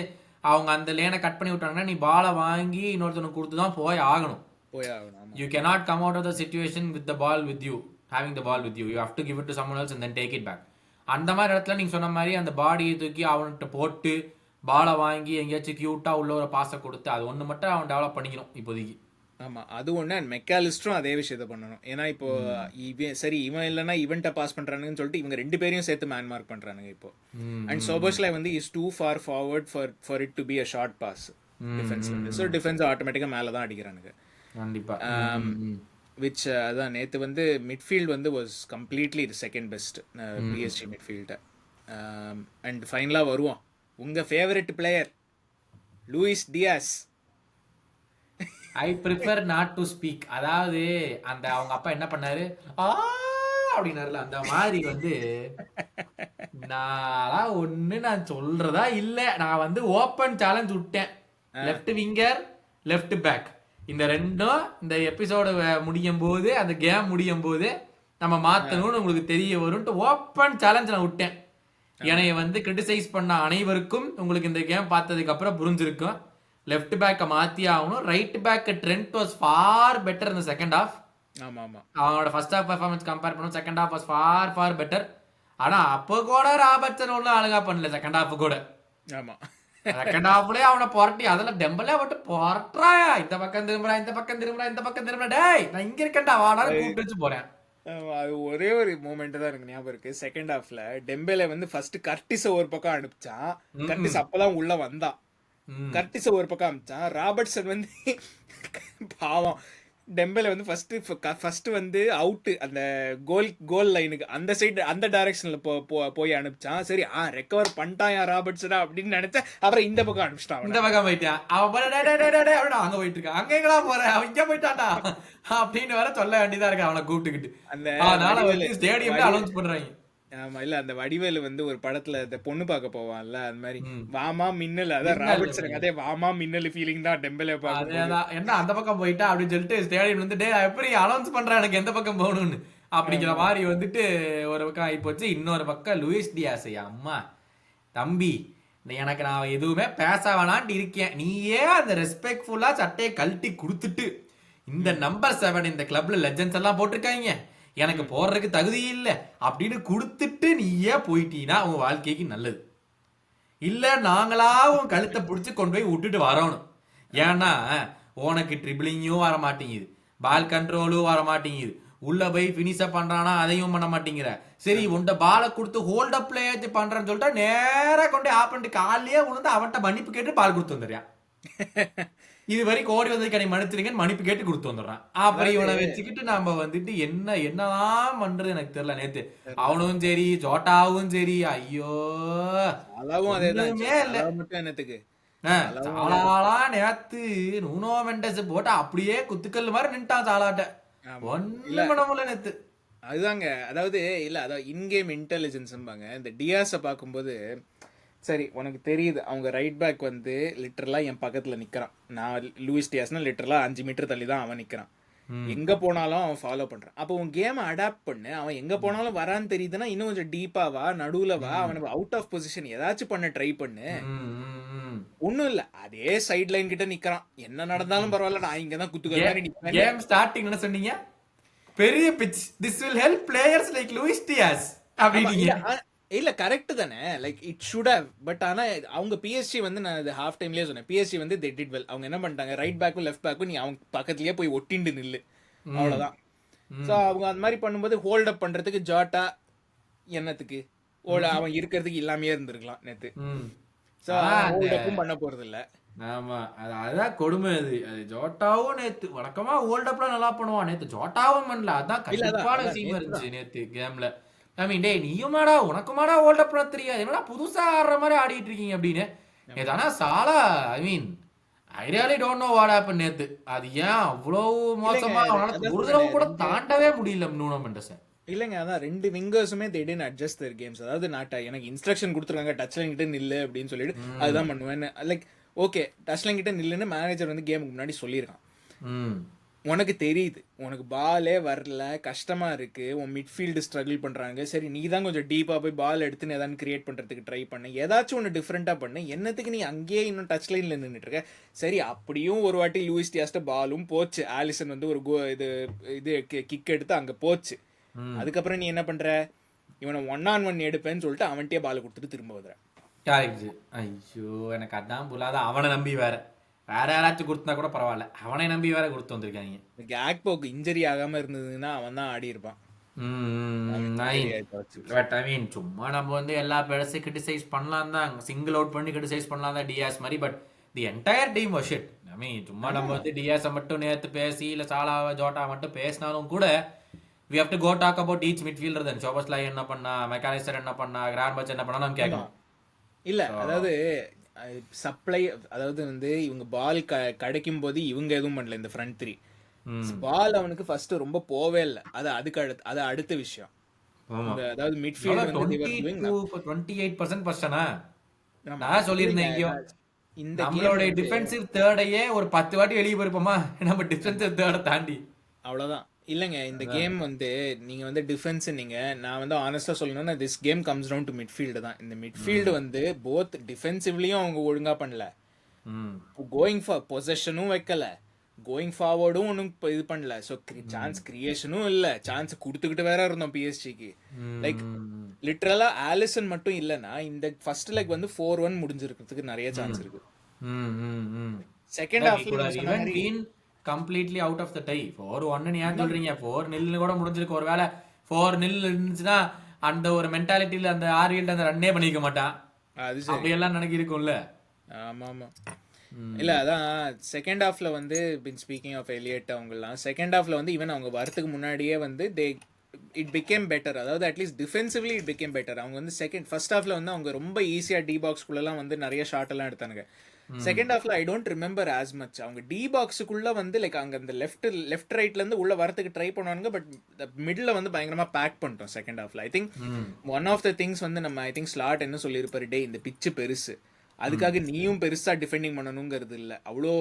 அவங்க அந்த லேனை கட் பண்ணி விட்டாங்கன்னா நீ பாலை வாங்கி இன்னொருத்தனுக்கு கொடுத்து தான் போய் ஆகணும். You cannot come out of the situation with the ball with you, having the ball with you. You have to give it to someone else and then take it back. அந்த மாதிரி இடத்துல நீங்க சொன்ன மாதிரி அந்த பாடியை தூக்கி அவன்கிட்ட போட்டு பாலை வாங்கி எங்கேயாச்சும் கியூட்டா உள்ள ஒரு பாஸை கொடுத்து அது ஒன்று மட்டும் அவன் டெவலப் பண்ணிக்கணும் இப்போதைக்கு. ஆமாம், அது ஒன்று. அண்ட் மெக்காலிஸ்டரும் அதே விஷயத்த பண்ணணும். ஏன்னா இப்போ சரி இவன் இல்லைன்னா இவன்ட்ட பாஸ் பண்ணுறானுங்கன்னு சொல்லிட்டு இவங்க 2 பேரையும் சேர்த்து மேன் மார்க் பண்ணுறானுங்க இப்போ. அண்ட் சோபோஸ்லை வந்து is too far forward for it to be a short pass டிஃபென்ஸ்ல. ஸோ டிஃபென்ஸ் ஆட்டோமேட்டிக்காக மேலே தான் அடிக்கிறானுங்க கண்டிப்பா. விச் அதான் நேற்று வந்து மிட்ஃபீல்டு வந்து was completely second best PSG மிட்ஃபீல்டை. அண்ட் ஃபைனலாக வருவோம் உங்கள் favourite player Luis Diaz. I prefer not to speak. அதாவது அந்த அவங்க அப்பா என்ன பண்ணாரு அப்படின்னாருல அந்த மாதிரி வந்து நான் சொல்றதா இல்ல. நான் வந்து ஓப்பன் சேலஞ்ச் விட்டேன். லெஃப்ட் விங்கர் லெஃப்ட் பேக் இந்த ரெண்டும் இந்த எபிசோடு முடியும் போது அந்த கேம் முடியும் போது நம்ம மாத்தணும்னு உங்களுக்கு தெரிய வரும்ட்டு ஓப்பன் சேலஞ்ச் நான் விட்டேன். என்னைய வந்து கிரிட்டிசைஸ் பண்ண அனைவருக்கும் உங்களுக்கு இந்த கேம் பார்த்ததுக்கு அப்புறம் புரிஞ்சிருக்கும். லெஃப்ட் பேக்கை மாத்தி ஆகணும். Right back Trent was far better இந்த செகண்ட் ஹாஃப். அவனோட ஃபர்ஸ்ட் ஹாஃப் பெர்ஃபார்மன்ஸ் கம்பேர் பண்ணும் second half was far better. ஆனா அப்போ கூட ராபர்ட்சன் ஒன்றும் அழகா பண்ணல செகண்ட் ஹாஃப் கூட. செகண்ட் ஹாஃப்லயே அவனை புரட்டி அதெல்லாம் டெம்பலே விட்டு புரட்டுறாயா இந்த பக்கம் திரும்புறா டேய் நான் இங்க இருக்கேன்டா வாடான்னு கூப்பிட்டு வச்சு போறேன். அது ஒரே ஒரு மூமெண்ட் தான் எனக்கு ஞாபகம் இருக்கு. செகண்ட் ஹாஃப்ல டெம்பேலே வந்து ஃபர்ஸ்ட் கர்டிஸை ஒரு பக்கம் அனுப்பிச்சான். கர்டிஸ் அப்பதான் உள்ள வந்தான். கர்டிஸை ஒரு பக்கம் அனுப்பிச்சான். ராபர்ட்சன் வந்து பாவம் டெம்பேலே வந்து ஃபர்ஸ்ட் வந்து அவுட்டு அந்த கோல் லைனுக்கு அந்த சைடு அந்த டைரக்ஷன்ல போய் அனுப்பிச்சான். சரி ரெக்கவர் பண்ணிட்டான் ராபர்ட்ஸனா அப்படின்னு நினைச்சேன். அப்புறம் இந்த பக்கம் அனுப்பிச்சிட்டான். இந்த பக்கம் போயிட்டான். அவன் அங்க போயிட்டு இருக்கான். அங்க எங்கடா போறேன் அவன் இங்க போயிட்டான்டா அப்படின்னு வேற சொல்ல வேண்டியதா இருக்கு அவனை கூப்பிட்டுக்கிட்டு. அந்த ஸ்டேடியம்ல அனௌன்ஸ் பண்றாங்க. ஆமா, இல்ல அந்த வடிவேலு வந்து ஒரு படத்துல இந்த பொண்ணு பார்க்க போவான்ல அந்த மாதிரி வாமா மின்னல், அதான் ராபர்ட்சன் அதே வாமா மின்னல் ஃபீலிங் தான் டெம்பேலே பார்க்க. என்ன அந்த பக்கம் போயிட்டா அப்படின்னு சொல்லிட்டு ஸ்டேடியம் வந்து டே எப்படி அனௌன்ஸ் பண்றேன் எனக்கு எந்த பக்கம் போகணும்னு அப்படிங்கிற மாதிரி வந்துட்டு ஒரு பக்கம் ஆகி போச்சு. இன்னொரு பக்கம் லூயிஸ் டியாஸ் அம்மா தம்பி எனக்கு நான் எதுவுமே பேச வேணான்ட்டு இருக்கேன். நீயே அந்த ரெஸ்பெக்ட்ஃபுல்லா சட்டையை கழட்டி கொடுத்துட்டு இந்த நம்பர் 7 இந்த கிளப்ல லெஜெண்ட்ஸ் எல்லாம் போட்டிருக்காங்க எனக்கு போடுறதுக்கு தகுதி இல்லை அப்படின்னு கொடுத்துட்டு நீயே போயிட்டீங்கன்னா உன் வாழ்க்கைக்கு நல்லது. இல்ல நாங்களா உன் கழுத்தை பிடிச்சி கொண்டு போய் விட்டுட்டு வரணும். ஏன்னா உனக்கு ட்ரிபிளிங்கும் வர மாட்டேங்குது, பால் கண்ட்ரோலும் வர மாட்டேங்குது, உள்ள போய் பினிஷ பண்றானா அதையும் பண்ண மாட்டேங்கிற. சரி உன்ட பாலை கொடுத்து ஹோல்ட் அப்ல ஏற்றி பண்றேன்னு சொல்லிட்டு நேரா கொண்டு ஆப்பன்ட்டு காலையே உணர்ந்து அவன்கிட்ட மன்னிப்பு கேட்டு பால் கொடுத்து வந்துடுறான். இது வரைக்கும் ஓடி வந்ததுக்கு எனக்கு மன்னிச்சிருங்கன்னு மன்னிப்பு கேட்டு கொடுத்து வந்துடுறான். அப்புறம் இவனை வச்சுக்கிட்டு நம்ம வந்துட்டு என்னதான் பண்றது எனக்கு தெரியல. நேத்து அவனும் சரி ஜோட்டாவும் சரி ஐயோ என்னத்துக்கு நேத்து நூனோ மெண்டஸ் போட்டு அப்படியே குத்துக்கல் மாதிரி நின்ட்டான் சாலாட்ட. ஒண்ணும் பண்ண முடியல நேத்து. அதுதாங்க, அதாவது இல்ல அதாவது இன்கேம் இன்டெலிஜென்ஸ்பாங்க. இந்த டியாஸை பார்க்கும்போது சரி உனக்கு தெரியுது அவங்க ரைட் பேக் வந்து லிட்டரலாக என் பக்கத்தில் நிற்கிறான். நான் லூயிஸ் டியாஸ்னா லிட்டரலாக 5 மீட்டர் தள்ளி தான் அவன் நிற்கிறான். எங்கே போனாலும் அவன் ஃபாலோ பண்ணுறான். அப்போ உன் கேமை அடாப்ட் பண்ணு. அவன் எங்கே போனாலும் வரான்னு தெரியுதுன்னா இன்னும் கொஞ்சம் டீப்பாக வா, நடுவில் வா, அவனுக்கு அவுட் ஆஃப் பொசிஷன் ஏதாச்சும் பண்ண ட்ரை பண்ணு. ஒண்ணும் இல்ல, அதே சைட் லைன் கிட்ட நிக்கிறான். என்ன நடந்தாலும் பரவாயில்ல, நான் இங்கதான் குத்துக்கிற மாதிரி நிப்பேன். கேம் ஸ்டார்டிங் என்ன சொன்னீங்க? பெரிய pitch, this will help players like Luis Diaz அப்படினீங்க. இல்ல கரெக்ட் தானே, like it should have. But ஆனா அவங்க பிஎஸ்ஜி வந்து, நான் அது ஹாஃப் டைம்லயே சொன்னேன், பிஎஸ்ஜி வந்து தே டிட் வெல். அவங்க என்ன பண்ணிட்டாங்க, ரைட் பேக்கும் லெஃப்ட் பேக்கும் நீ அவங்க பக்கத்துலயே போய் ஒட்டிண்டு நில்லு, அவ்வளவுதான். சோ அவங்க அந்த மாதிரி பண்ணும்போது ஹோல்ட் அப் பண்றதுக்கு ஜாட்டா என்னத்துக்கு, அவன் இருக்கிறதுக்கு இல்லாமயே இருந்திருக்கலாம் நேத்து. சோ ஹோல்ட் அப்பும் பண்ண போறது இல்ல. ஆமா, அதான் கொடுமை. அது ஜோட்டாவும் நேத்து வழக்கமா ஹோல்ட் அப்லாம் நல்லா பண்ணுவான், நேத்து ஜோட்டாவும் பண்ணல. அதான் கண்டிப்பான சீன் இருந்துச்சு நேத்து கேம்ல. ஐ மீன், டேய் நீயுமாடா, உனக்குமாடா ஹோல்ட் அப் தெரியாது, என்னடா புதுசா ஆடுற மாதிரி ஆடிட்டு இருக்கீங்க அப்படின்னு. நேத்து ஆனா Salah, I mean I really don't know what happen நேத்து. அது ஏன் அவ்வளவு மோசமா அவனால ஒரு தடவை கூட தாண்டவே முடியல நூனோ மெண்டஸ. இல்லைங்க, அதான் ரெண்டு விங்கர்ஸுமே தே டிட்ன்ட் அட்ஜஸ்ட் தேர் கேம்ஸ். அதாவது எனக்கு இன்ஸ்ட்ரக்ஷன் கொடுத்துருக்காங்க, டச் லைன் கிட்ட நில்லு அப்படின்னு சொல்லிட்டு அதுதான் பண்ணுவேன். லைக் ஓகே, டச் லைன் கிட்ட நில்லுன்னு மேனேஜர் வந்து கேமுக்கு முன்னாடி சொல்லியிருக்கான். உனக்கு தெரியுது, உனக்கு பாலே வரல, கஷ்டமா இருக்கு, உன் மிட்ஃபீல்டு ஸ்ட்ரகிள் பண்றாங்க, சரி நீ தான் கொஞ்சம் டீப்பா போய் பால் எடுத்து ஏதாவது கிரியேட் பண்றதுக்கு ட்ரை பண்ணு, ஏதாச்சும் ஒன்று டிஃப்ரெண்டா பண்ணு, என்னத்துக்கு நீ அங்கேயே இன்னும் டச் லைன்ல நின்றுட்டு இருக்க. சரி, அப்படியும் ஒரு வாட்டி லூயிஸ் டியாஸ்ட பாலும் போச்சு, ஆலிசன் வந்து ஒரு இது கிக் எடுத்து அங்க போச்சு. அதுக்கப்புறம் நீ என்ன பண்ற, இவனை 1-on-1 எடுப்பேன்னு சொல்லிட்டு அவன்கிட்டயே பால் கொடுத்துட்டு திரும்ப வர. ஐயோ, எனக்கு அதான் புல்லாத. அவனை நம்பி வேற யாராச்சும் கொடுத்தா கூட பரவாயில்ல, அவனை நம்பி வேற கொடுத்து வந்திருக்காங்க. கேக்போக்கு இன்ஜரி ஆகாம இருந்ததுன்னா அவன் தான் ஆடி இருப்பான். பட் ஐ மீன், சும்மா நம்ம வந்து எல்லா பிளஸையும் கிரிட்டிசைஸ் பண்ணலாம் தான், சிங்கிள் அவுட் பண்ணி கிரிட்டிசைஸ் பண்ணலாம் தான் டியாஸ் மாதிரி. But the entire team was shit. I mean, சும்மா நம்ம வந்து டியாஸை மட்டும் நேற்று பேசி இல்லை சாலாவை ஜோட்டா மட்டும் பேசினாலும் கூட we have to go talk about each midfielder then. சோபஸ்லாய் என்ன பண்ணா, மெக்காலிஸ்டர் என்ன பண்ணா, கிரான்பச் என்ன பண்ணா நம்ம கேட்கணும். இல்ல அதாவது சப்ளை, அதாவது வந்து இவங்க பால் கிடைக்கும் போது இவங்க எதுவும் பண்ணல. இந்த ஃப்ரண்ட் த்ரீ பால் அவனுக்கு ஃபர்ஸ்ட் ரொம்ப போவே இல்லை. அது அடுத்த விஷயம். அதாவது மிட்ஃபீல்ட் வந்து 28% ஃபர்ஸ்ட்னா நான் சொல்லியிருந்தேன் எங்கேயோ, இந்த நம்மளோட டிஃபென்சிவ் தேர்டையே ஒரு 10 வாட்டி வெளியே போயிருப்போமா நம்ம டிஃபென்சிவ் தேர்டை தாண்டி. அவ்வளவுதான். இல்லைங்க, இந்த கேம் வந்து நீங்க வந்து டிஃபென்ஸ், நீங்க நான் வந்து ஆனஸ்டா சொல்லணும்னா this game comes down to midfield தான். இந்த மிட்ஃபீல்டு வந்து போத் டிஃபென்சிவ்லயும் அவங்க ஒழுங்கா பண்ணல, கோயிங் ஃபார் பொசஷனும் வைக்கல, கோயிங் ஃபார்வர்டும் ஒன்றும் இது பண்ணல. ஸோ சான்ஸ் கிரியேஷனும் இல்லை, சான்ஸ் கொடுத்துக்கிட்டு வேற இருந்தோம் பிஎஸ்ஜிக்கு. லைக் லிட்டரலா ஆலிசன் மட்டும் இல்லைன்னா இந்த ஃபர்ஸ்ட் லெக் வந்து 4-1 முடிஞ்சிருக்கிறதுக்கு நிறைய சான்ஸ் இருக்கு. செகண்ட் ஹாஃப்ல completely out of the tie. 4-1 ஏன் சொல்றீங்க, 4-0 கூட முடிஞ்சிருக்கு. ஒருவேளை 4-0 இருந்துச்சுன்னா அந்த ஒரு மென்டாலிட்டியில அந்த ஆர்வியல் அந்த ரன்னே பண்ணிக்க மாட்டான். அது அப்படியெல்லாம் நினைக்க இருக்கும்ல. ஆமா ஆமா. இல்ல அதான் செகண்ட் ஹாஃப்ல வந்து ஸ்பீக்கிங் ஆஃப் எலியட் அவங்கலாம் செகண்ட் ஹாஃப்ல வந்து ஈவன் அவங்க வரதுக்கு முன்னாடியே வந்து இட் பிகேம் பெட்டர். அதாவது at least defensively it became better. அவங்க வந்து ஃபர்ஸ்ட் ஹாஃப்ல வந்து அவங்க ரொம்ப ஈஸியா டி பாக்ஸ்குள்ளலாம் வந்து நிறைய ஷாட் எல்லாம் எடுத்தானுங்க. செகண்ட் ஹாஃப்ல I don't remember as much. அவங்க டி பாக்ஸுக்குள்ள வந்து லைக் அங்க அந்த லெஃப்ட் ரைட்ல இருந்து உள்ள வரதுக்கு ட்ரை பண்ணுவாங்க. பட் மிடில் வந்து பயங்கரமா பேக் பண்ணிட்டோம் செகண்ட் ஹாஃப்ல. I think one of the things வந்து நம்ம ஐ திங்க் ஸ்லாட் என்ன சொல்லியிருப்பாரு, டே இந்த பிச்சு பெருசு, அதுக்காக நீயும் பெருசா டிஃபெண்டிங் பண்ணணுங்கிறது இல்ல, அவ்வளோ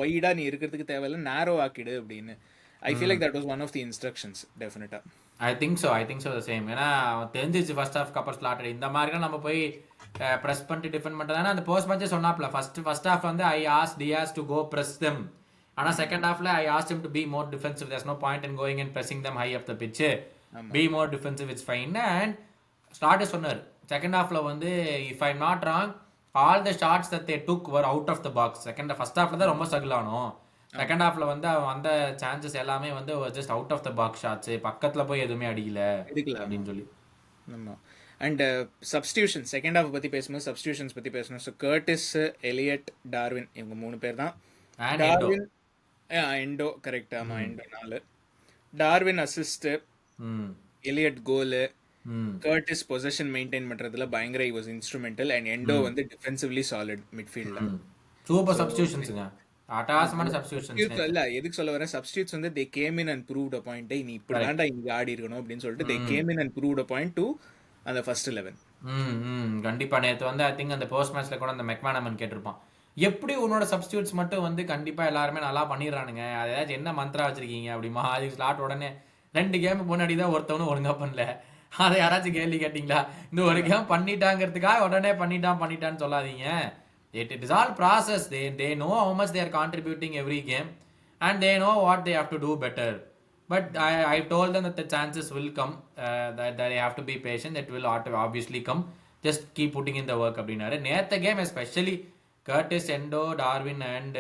ஒய்டா நீ இருக்கிறதுக்கு தேவையில்ல, நேரோ ஆக்கிடு அப்படின்னு. I feel like that was one of the instructions டெஃபினட்டா. I think so the same. ஏன்னா தெரிஞ்சிச்சு ஃபர்ஸ்ட் ஹாஃப் கப்பர் ஸ்லாட் இந்த மாதிரி நம்ம போய் ப்ரெஸ் பண்ணிட்டு டிஃபெண்ட் பண்ணுறதுனா அந்த போஸ்ட் மேட்சே சொன்னாப்ல. ஃபர்ஸ்ட் ஹாஃப் வந்து I ask Diaz to go press them. ஆனால் செகண்ட் ஹாஃப்ல I ask him to be more defensive. There's no point in going and pressing them high of the pitch. Be more defensive, it's fine. And ஸ்டார்டே சொன்னார் second ஹாஃப்ல வந்து if I not wrong all the shots that they took were out of the box. First ஹாஃப்ல தான் ரொம்ப struggle ஆனோம். Second ஹாஃப்ல வந்து வந்த சான்சஸ் எல்லாமே வந்து just out of the box shots, பக்கத்துல போய் எதுவுமே அடிக்கல அப்படின்னு சொல்லி. ஆமாம். அண்ட் சப்ஸ்டியூஷன் செகண்ட் ஹாஃப் பற்றி பேசும்போது சப்ஸ்டியூஷன்ஸ் பற்றி பேசணும். ஸோ கர்டிஸ், எலியட், டார்வின் இவங்க 3 பேர் தான். Darwin Endo correct. ஆமாம், Endo 4. Darwin assist, Elliott goal, Curtis position maintain பண்ணுறதுல பயங்கர he was instrumental. And Endo வந்து டிஃபென்சிவ்லி சாலிட் மிட்ஃபீல்டில். சூப்பர் சப்ஸ்டியூஷன்ஸுங்க, அட்டாசமான சப்ஸ்டியூஷன்ஸ். இல்ல எதுக்கு சொல்ல வரேன், சப்ஸ்டியூட்ஸ் வந்து they came in and proved a point. நீ இப்படி தாண்டா இங்கே ஆடி இருக்கணும் அப்படின்னு சொல்லிட்டு they came in and proved a point to அந்த ஃபர்ஸ்ட் 11. கண்டிப்பா. நேற்று வந்து ஐ திங்க் அந்த போஸ்ட் மேட்ச்ல கூட அந்த மெக்மானமன் கேட்டிருப்பான், எப்படி உன்னோட சப்ஸ்டியூட்ஸ் மட்டும் வந்து கண்டிப்பா எல்லாருமே நல்லா பண்ணிடுறானுங்க, அதாச்சும் என்ன மந்த்ரா வச்சிருக்கீங்க அப்படிமா. அது ஸ்லாட் உடனே 2 கேம் முன்னாடி தான் ஒருத்தவனும் ஒழுங்கா பண்ணல, அதை யாராச்சும் கேள்வி கேட்டீங்களா? இந்த ஒரு கேம் பண்ணிட்டாங்கிறதுக்காக உடனே பண்ணிட்டான்னு சொல்லாதீங்க. It is all process. They know how much they are contributing every game, and they know what they have to do better. But I told them that the chances will come. That they have to be patient. It will obviously come. Just keep putting in the work. அப்படின்னாரு நேற்ற game especially Curtis Endo Darwin and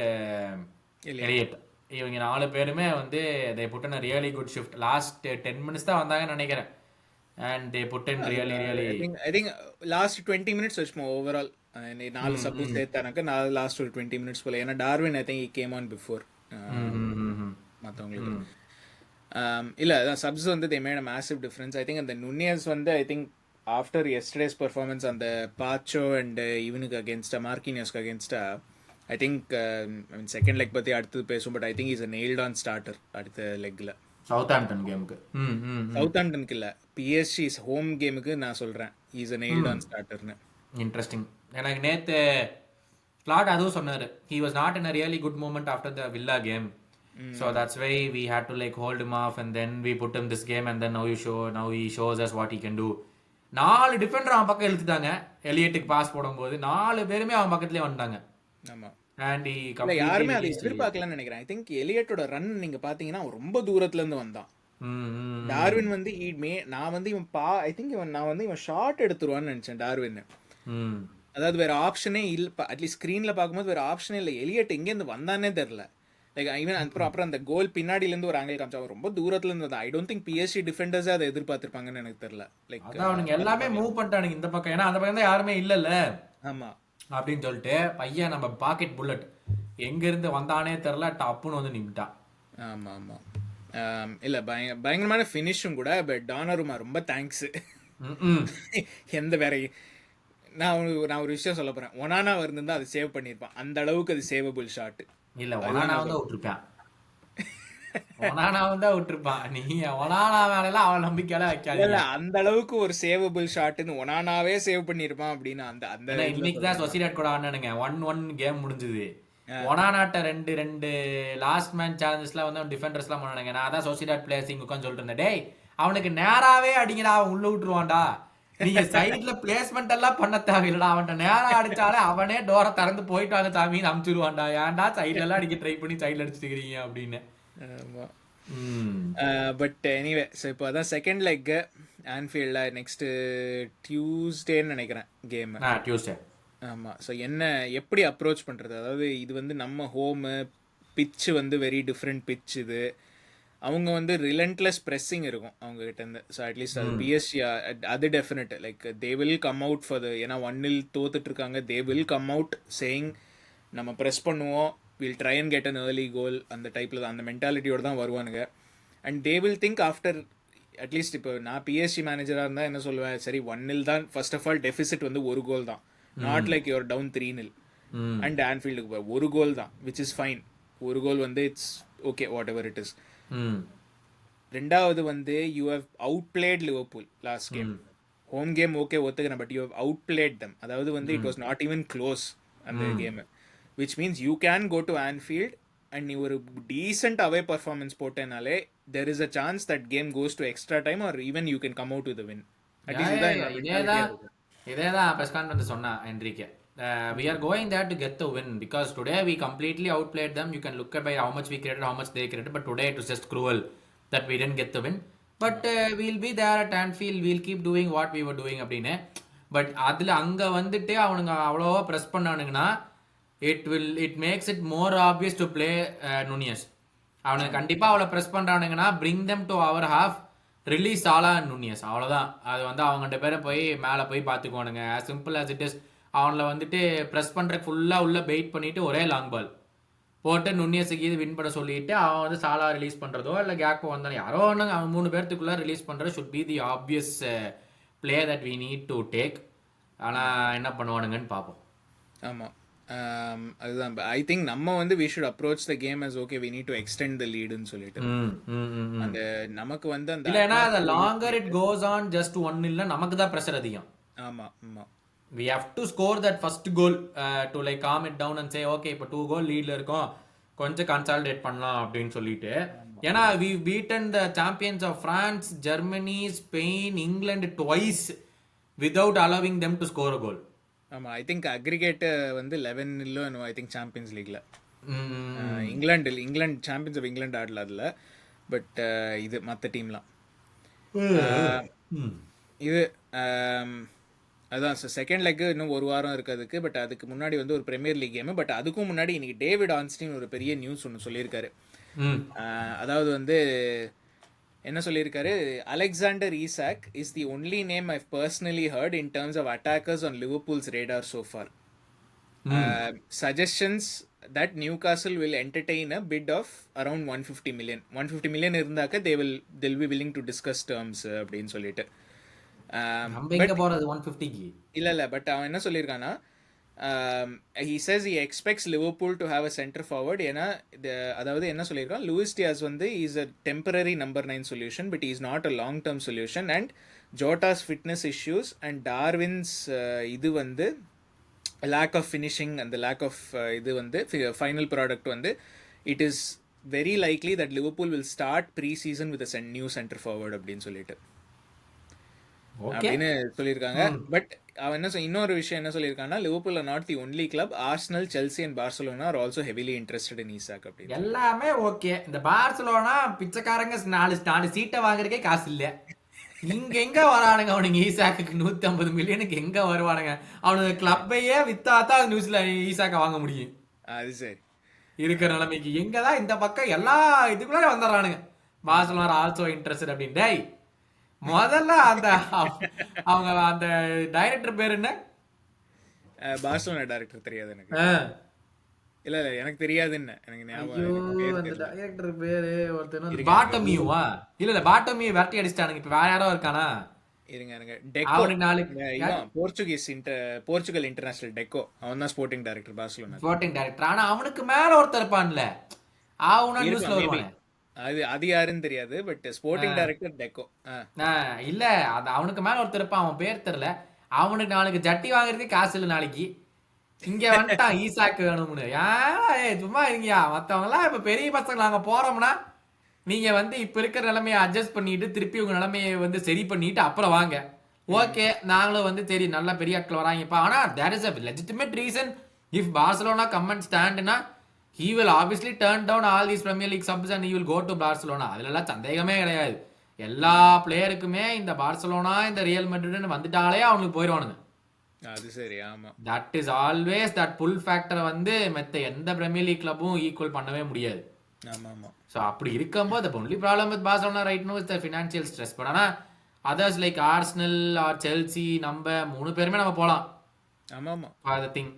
Elliott இவங்க 4 பேருமே வந்து they put in a really good shift. Last 10 minutes தான் வந்தாங்கன்னு நினைக்கிறேன். And they put in really I think last 20 minutes வச்சுமா overall நாலு suppose சேர்த்தானாக்க நான் லாஸ்ட் ஒரு 20 minutes போல. ஏன்னா Darwin I think he came on before மற்றவங்களுக்கு. இல்லை அதான் சப்ஸ் வந்து they made a massive difference. I think அந்த நுனியஸ் வந்து I think after yesterday's performance அந்த பாச்சோ அண்ட் இவனுக்கு அகேன்ஸ்டா மார்க்கினியோஸ்க்கு அகேன்ஸ்டா ஐ திங்க் செகண்ட் லெக் பற்றி அடுத்தது பேசும். But I think is a nailed on starter அடுத்த லெக்கில். சவுத்தாம்ப்டன் கேமுக்கு சவுத்தாம்ப்டனுக்கு இல்லை பிஎஸ்சி ஹோம் கேமுக்கு நான் சொல்கிறேன் இஸ் a nailed on starterன்னு. இன்ட்ரெஸ்டிங். எனக்கு நேற்று ஸ்லாட் அதுவும் சொன்னார். he was not in a really good moment after the Villa game. So that's why we had to like hold him off and then we put him this game and then now he shows us what he can do. 4 Defender அவன் பக்கம் இழுத்துட்டாங்க. எலியட்டுக்கு pass போடும்போது 4 பேருமே அவன் பக்கத்துலேயே வந்துட்டாங்க. ஆமாம் and யாருமே அதை எதிர்பார்க்கலன்னு நினைக்கிறேன். ஐ திங்க் எலியட்டோட ரன் நீங்க பாத்தீங்கன்னா அவன் ரொம்ப தூரத்துல இருந்து வந்தான். டார்வின் வந்து நான் வந்து ஐ திங்க் நான் வந்து இவன் ஷார்ட் எடுத்துருவான்னு நினைச்சேன் டார்வின். அதாவது வேற ஆப்ஷனே இல்லை. அட்லீஸ்ட் ஸ்க்ரீன்ல பார்க்கும்போது வேற ஆப்ஷனே இல்லை. எலியட் எங்கேருந்து வந்தானே தெரில. லைக் ஈவன் அப்புறம் அந்த கோல் பின்னாடியிலேருந்து ஒரு ஆங்கிள் காமிச்சா ரொம்ப தூரத்துல இருந்து வந்தான். ஐ டோன்ட் திங்க் பிஎஸ்சி டிஃபெண்டர்ஸே அதை எதிர்பார்த்திருப்பாங்கன்னு எனக்கு தெரியல. லைக் அவனுங்க எல்லாமே மூவ் பண்ணிட்டானுங்க இந்த பக்கம். ஏன்னா அந்த பக்கம் தான் யாருமே இல்லைல்ல. ஆமா அப்படின்னு சொல்லிட்டு பையன் நம்ம பாக்கெட் புல்லட் எங்கேருந்து வந்தானே தெரில டப்புன்னு வந்து நின்றுட்டான். ஆமாம் ஆமாம் இல்லை பயங்கரமான ஃபினிஷும் கூட. பட் டானருமா ரொம்ப தேங்க்ஸ். எந்த வேற நான் ஒரு விஷயம் சொல்ல போகிறேன். ஒனானா இருந்திருந்தா அதை சேவ் பண்ணியிருப்பான். அந்த அளவுக்கு அது சேவபிள் ஷாட்டு. இல்லை ஒனானா வந்து விட்டுருப்பான். ஒனானா வந்து விட்டுருப்பான். நீ ஒனானா மேலாம் அவன் நம்பிக்கையால வைக்காது. இல்ல அந்த அளவுக்கு ஒரு சேவபிள் ஷாட்னு ஒனானாவே சேவ் பண்ணிருப்பான் அப்படின்னு அந்த இன்னைக்கு தான் சொசிடாட் கூட ஆனானுங்க. 1-1 கேம் முடிஞ்சது. ஒனானாட்ட 2 லாஸ்ட் மேன் சேலஞ்சஸ்ல வந்து டிஃபெண்டர்ஸ்லாம் பண்ணானுங்க. நான் தான் சொசிடாட் பிளேயர்ஸ் இங்க உட்காந்து சொல்லிட்டு இருந்தேன். டேய் அவனுக்கு நேராவே அடிங்கடா அவன் உள்ள விட்டுருவான்டா. நீங்க சைட்ல பிளேஸ்மெண்ட் எல்லாம் பண்ண தேவையில்லடா. அவன்கிட்ட நேரம் அடிச்சாலே அவனே டோரை திறந்து போயிட்டாங்க சாமின்னு அமுச்சிடுவான்டா. ஏன்டா சைட்ல எல்லாம் அடிக்க ட்ரை பண்ணி சைட்ல அடிச்சுட்டு இருக்கிறீங்க அப்படின்னு. பட் எனிவே ஸோ இப்போ அதான் செகண்ட் லெக் ஆன்ஃபீல்டில் நெக்ஸ்ட்டு டியூஸ்டேன்னு நினைக்கிறேன் கேம். டியூஸ்டே. ஆமாம். ஸோ என்ன எப்படி அப்ரோச் பண்ணுறது? அதாவது இது வந்து நம்ம ஹோமு பிச்சு வந்து வெரி டிஃப்ரெண்ட் பிச். இது அவங்க வந்து ரிலண்ட்லெஸ் ப்ரெஸ்ஸிங் இருக்கும் அவங்ககிட்டேருந்து. ஸோ அட்லீஸ்ட் அது பிஎஸ்சி அது definite like they will come out for ஏன்னா 1-0 தோத்துட்ருக்காங்க. They will come out saying நம்ம ப்ரெஸ் பண்ணுவோம், will try and get an early goal. அந்த டைப்பில் தான் அந்த மென்டாலிட்டியோடு தான் வருவானுங்க. And they will think after at least இப்போ நான் பிஎஸ்சி மேனேஜராக இருந்தால் என்ன சொல்லுவேன், சரி 1-0 தான் ஃபர்ஸ்ட் ஆஃப் ஆல் டெஃபிசிட் வந்து 1 கோல் தான். Not like your down 3-0 and ஆன்ஃபீல்டுக்கு 1 கோல் தான் விச் இஸ் ஃபைன். 1 கோல் வந்து it's okay whatever it is. ரெண்டாவது வந்து you have outplayed Liverpool last game. Home game okay ஒத்துக்கிறேன், but you have outplayed them. அதாவது வந்து it was not even close அந்த game. which means you can go to Anfield and நீ ஒரு decent away performance போட்டேனாலே there is a chance that game goes to extra time or even you can come out with a win. இதேதான் press conference சொன்னா Enrique. We are going there to get the win because today we completely outplayed them. You can look at by how much we created, how much they created, but today it was just cruel that we didn't get the win. But we'll be there at Anfield, we'll keep doing what we were doing அப்படின்னு. But அதில் அங்கே வந்துட்டு அவனுங்க அவ்வளோவா press பண்ணானுங்கன்னா it makes it more obvious to play Nunez. அவனுக்கு கண்டிப்பாக அவ்வளோ press பண்ணுறானுங்கன்னா bring them to our half, release ஆலா நுனியஸ். அவ்வளோதான். அது வந்து அவங்க 2 பேரை போய் மேலே போய் பார்த்துக்குவானுங்க. as simple as it is. அவங்கள வந்துட்டு ப்ரெஸ் பண்ணுறக்கு ஃபுல்லாக உள்ள வெயிட் பண்ணிவிட்டு ஒரே லாங் பால் போட்டு நுண்ணியஸுக்கு இது வின் பண்ண சொல்லிட்டு அவன் வந்து சாலா ரிலீஸ் பண்ணுறதோ இல்லை கேக்போ வந்தானே யாரோ ஒன்று அவன் 3 பேர்த்துக்குள்ளே ரிலீஸ் பண்ணுறது should be the obvious play that we need to take. ஆனால் என்ன பண்ணுவானுங்கன்னு பார்ப்போம். ஆமாம், அதுதான். ஐ திங்க் நம்ம வந்து we should approach the game as okay we need to extend the leadன்னு சொல்லிட்டு. அந்த நமக்கு வந்து அந்த இல்லைன்னா the longer it goes on just 1-0 நமக்கு தான் ப்ரெஷர் அதிகம். ஆமாம் ஆமாம். we have to score that first goal to like calm it down and say okay இப்போ 2 goal லீட்ல இருக்கோம் கொஞ்சம் கன்சாலிடேட் பண்ணலாம் அப்படின்னு சொல்லிட்டு. ஏன்னா we beaten the champions of France, Germany, Spain, England twice without allowing them to score a goal. ஆமா, I think aggregate வந்து 11 இல்லோ I think Champions லீக்ல. ம். இங்கிலாந்து சாம்பியன்ஸ் ஆஃப் இங்கிலாந்து ஆடல அதில். பட் இது மற்ற டீம்லாம் ம். இது அதான் செகண்ட் லெக் இன்னும் ஒரு வாரம் இருக்கு அதுக்கு. பட் அதுக்கு முன்னாடி வந்து ஒரு பிரீமியர் லீக் கேமு. பட் அதுக்கும் முன்னாடி இன்னைக்கு டேவிட் ஆன்ஸ்டீன் ஒரு பெரிய நியூஸ் ஒன்று சொல்லியிருக்காரு. ம். அதாவது வந்து என்ன சொல்லியிருக்காரு, Alexander Isak is the only name I've personally heard in terms of attackers on Liverpool's radar so far. Suggestions that Newcastle will entertain a bid of around 150 million. 150 million இருந்தாக்க they'll be willing to discuss terms அப்படின்னு சொல்லிட்டு. நம்ம எங்க போறது 150க்கு? இல்ல but அவன் என்ன சொல்லியிருக்கானா, he says he expects Liverpool to have a center forward. ஏன்னா அதாவது என்ன சொல்லியிருக்கான், லூயிஸ் டியாஸ் வந்து is a temporary number 9 solution but he is not a long term solution and Jota's fitness issues and Darwin's இது வந்து lack of finishing and the lack of இது வந்து final product வந்து it is very likely that Liverpool will start pre-season with a new center forward அப்படின்னு சொல்லிட்டு அப்படின்னு சொல்லியிருக்காங்க. But அவன் என்ன இன்னொரு விஷயம் என்ன சொல்லியிருக்காங்கன்னா, Liverpool are not the only club, Arsenal, Chelsea and Barcelona are also heavily interested in Isak அப்படின்னு. எல்லாமே ஓகே. இந்த பார்சலோனா பிச்சைக்காரங்க 4 சீட்டை வாங்குறதுக்கே காசு இல்ல. இங்க எங்க வரானுங்க அவனுங்க ஈசாக்கு 150 மில்லியனுக்கு எங்க வருவானுங்க? அவனுங்க கிளப்பையே வித்தாதான் நியூஸ்ல ஈசாக்க வாங்க முடியும். அது சரி இருக்கிற நிலைமைக்கு எங்கதான் இந்த பக்கம் எல்லா இதுக்குள்ள வந்துடுறானுங்க. பார்சலோனா ஆல்சோ இன்ட்ரெஸ்டட் அப்படின்னு. டேய் முதல்ல அந்த அவங்க அந்த டைரக்டர் பேர் என்ன? பார்சலோனா டைரக்டர் தெரியாது எனக்கு. இல்ல எனக்கு தெரியாதுன்னு எனக்கு ஞாபகம். டைரக்டர் பேரு ஒருத்தர் பாட்டமியூவா? இல்ல பாட்டமியூ விரட்டி அடிச்சிட்டானுங்க. இப்ப வேற யாரோ இருக்கானா? இருங்க டெக்கோ. போர்ச்சுகல் இன்டர்நேஷனல் டெக்கோ, அவன் தான் sporting director Barcelona. Sporting director. ஆனா அவனுக்கு மேல ஒருத்தர் இருப்பான்ல, அவனா நியூஸ்ல வருவானே. அது யாருன்னு தெரியாது. But sporting director Deco. இல்ல அது அவனுக்கு மேல ஒருத்தர் இருப்பான், அவன் பேர் தெரியல. அவனுக்கு நாளைக்கு ஜட்டி வாங்குறதுக்கு காசு இல்ல நாளைக்கு. இங்க வந்துட்டான் ஈசாக்கு வேணும்னு. சும்மா இருங்கயா. மத்தவங்க எல்லாம் இப்ப பெரிய பசங்க நாங்க போறோம்னா நீங்க வந்து இப்ப இருக்கிற நிலைமையை அட்ஜஸ்ட் பண்ணிட்டு திருப்பி உங்க நிலைமையை வந்து சரி பண்ணிட்டு அப்புறம் வாங்க. ஓகே நாங்களும் வந்து சரி நல்ல பெரிய ஆட்கள் வராங்கப்பா. ஆனா there is a legitimate reason if Barcelona come and stand na he will obviously turn down all these Premier League subs and he will go to Barcelona. அதுலலாம் சந்தேகமே கிடையாது. எல்லா பிளேயருக்குமே இந்த பார்சலோனா இந்த ரியல் மெட்ரிட்னு வந்துட்டாலே அவனுக்கு போயிடுவானுங்க. அது சரி. ஆமா, தட் இஸ் ஆல்வேஸ் தட் புல் ஃபேக்டரை வந்து மத்த எந்த பிரீமியர் லீக் கிளப்பும் ஈக்குவல் பண்ணவே முடியாது. ஆமா. ஸோ அப்படி இருக்கும்போது the only problem with Barcelona right now is the financial stress. But ஆனால் others like Arsenal or Chelsea நம்ம 3 பேருமே நம்ம போகலாம். ஆமாம் for the thing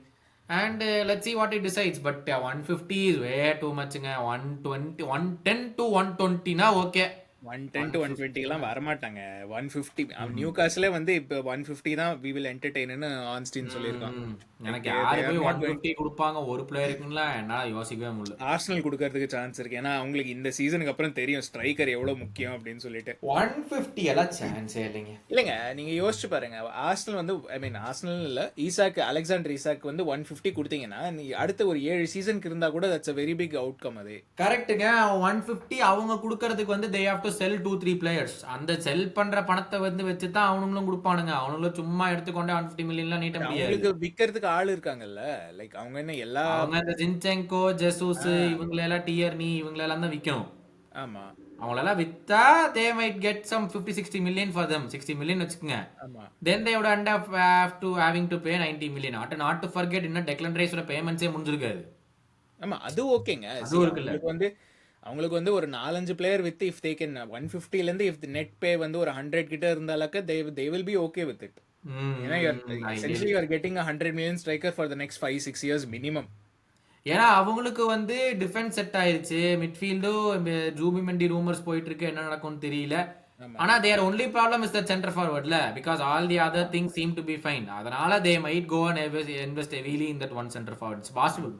and let's see what it decides. But 150 is way too muchங்க. 120 110 to 120னா okay. 110 to 120 எல்லாம் வரமாட்டாங்க. 150 நியூகாஸ்லே வந்து இப்போ 150 தான் we will entertain ன்னு ஆன்ஸ்டீன் சொல்லியிருக்கான். எனக்கு யாரு போய் 150 கொடுப்பாங்க ஒரு பிளேயருக்குலாம் என்னால யோசிக்கவே முடியல. ஆர்சனல் கொடுக்கறதுக்கு சான்ஸ் இருக்கு. ஏன்னா அவங்களுக்கு இந்த சீசனுக்கு அப்புறம் தெரியும் ஸ்ட்ரைக்கர் எவ்வளவு முக்கியம் அப்படின்னு சொல்லிட்டு. 150 எல்லாம் சான்ஸே இல்லைங்க. நீங்க யோசிச்சு பாருங்க. ஆர்சனல் வந்து ஆர்சனல் இல்ல, ஈசாக், அலெக்சாண்டர் ஈசாக் வந்து 150 கொடுத்தீங்கன்னா நீ அடுத்த ஒரு 7 சீசனுக்கு இருந்தா கூட that's a very big outcome. அது கரெக்ட்டுங்க. 150 அவங்க கொடுக்கறதுக்கு வந்து they have to sell 2-3 players. அந்த செல் பண்ற பணத்தை வந்து வச்சு தான் அவனுங்களும் கொடுப்பானுங்க. அவனுங்களும் சும்மா எடுத்துக்கொண்டே 150 மில்லியன்லாம் நீட்ட முடியாது. அவங்களுக்கு விக்கிறதுக்கு ஆள் இருக்காங்கல்ல. லைக் அவங்க என்ன எல்லா இந்த ஜின்செங்கோ, ஜெசூஸ் இவங்கள எல்லாம் டியர்னி இவங்கள எல்லாம் தான் விக்கணும். ஆமா, அவங்கள எல்லாம் வித்தா they might get some 50-60 million for them. 60 million வச்சுக்கங்க. ஆமா, then they would end up having to pay 90 million. not to forget இன்னும் டெக்லன் ரைஸோட பேமெண்ட்ஸே முடிஞ்சிருக்காது. ஆமா, அது ஓகேங்க. அவங்களுக்கு வந்து ஒரு 4-5 player with if they can 150ல இருந்து இஃப் நெட் பே வந்து ஒரு 100 கிட்ட இருந்தாலக்க they will be okay with it. ஏன்னா essentially you are getting a 100 million striker for the next 5-6 years minimum. ஏன்னா அவங்களுக்கு வந்து டிஃபென்ஸ் செட் ஆயிருச்சு. மிட்ஃபீல்டும் ஜூபிமெண்டி ரூமர்ஸ் போயிட்டு இருக்கு, என்ன நடக்கும்னு தெரியல. ஆனா their only problem is the center forwardல because all the other things seem to be fine. அதனால they might go and invest heavily in that one center forward. It's possible.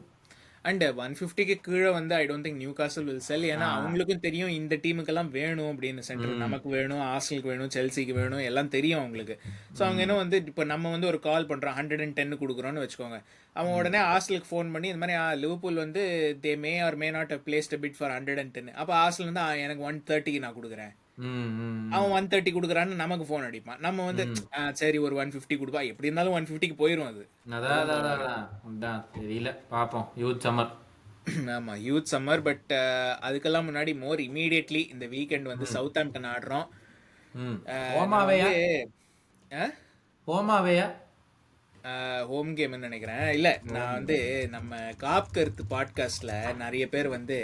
And 150க்கு கீழே வந்து I don't think Newcastle will sell. ஏன்னா அவங்களுக்கும் தெரியும் இந்த டீமுக்கெல்லாம் வேணும் அப்படின்னு. சென்டர் நமக்கு வேணும், ஆர்சனலுக்கு வேணும், செல்சிக்கு வேணும், எல்லாம் தெரியும் அவங்களுக்கு. ஸோ அவங்க என்ன வந்து இப்போ நம்ம வந்து ஒரு கால் பண்ணுறோம் 110 கொடுக்குறோன்னு வச்சுக்கோங்க. அவன் உடனே ஆர்சனலுக்கு ஃபோன் பண்ணி இந்த மாதிரி லிவர்பூல் வந்து they may or may not placed bid for 110. அப்போ ஆர்சனல் வந்து எனக்கு 130 நான் கொடுக்குறேன். ம், ம், அவன் 130 குடுக்குறான்னு நமக்கு ஃபோன் அடிப்பான். நம்ம வந்து சரி ஒரு 150 குடுப்பா. எப்படி இருந்தாலும் 150க்கு போயிரும் அது. அதான் அதான் அதான் அதான். அதான் தெரியல, பாப்போம். Youth summer. ஆமா யூத் சம்மர். பட் அதுக்கெல்லாம் முன்னாடி மோர் இமீடியட்லி இந்த வீக்கெண்ட் வந்து சவுத்தாம்ப்டன் ஆடுறோம். ம். நான் ஓமாவையா? வந்து ஓமாவையா? ஹோம் கேம்னு நினைக்கிறேன். இல்லை நான் வந்து நம்ம காப் கருத்து பாட்காஸ்டில் நிறைய பேர் வந்து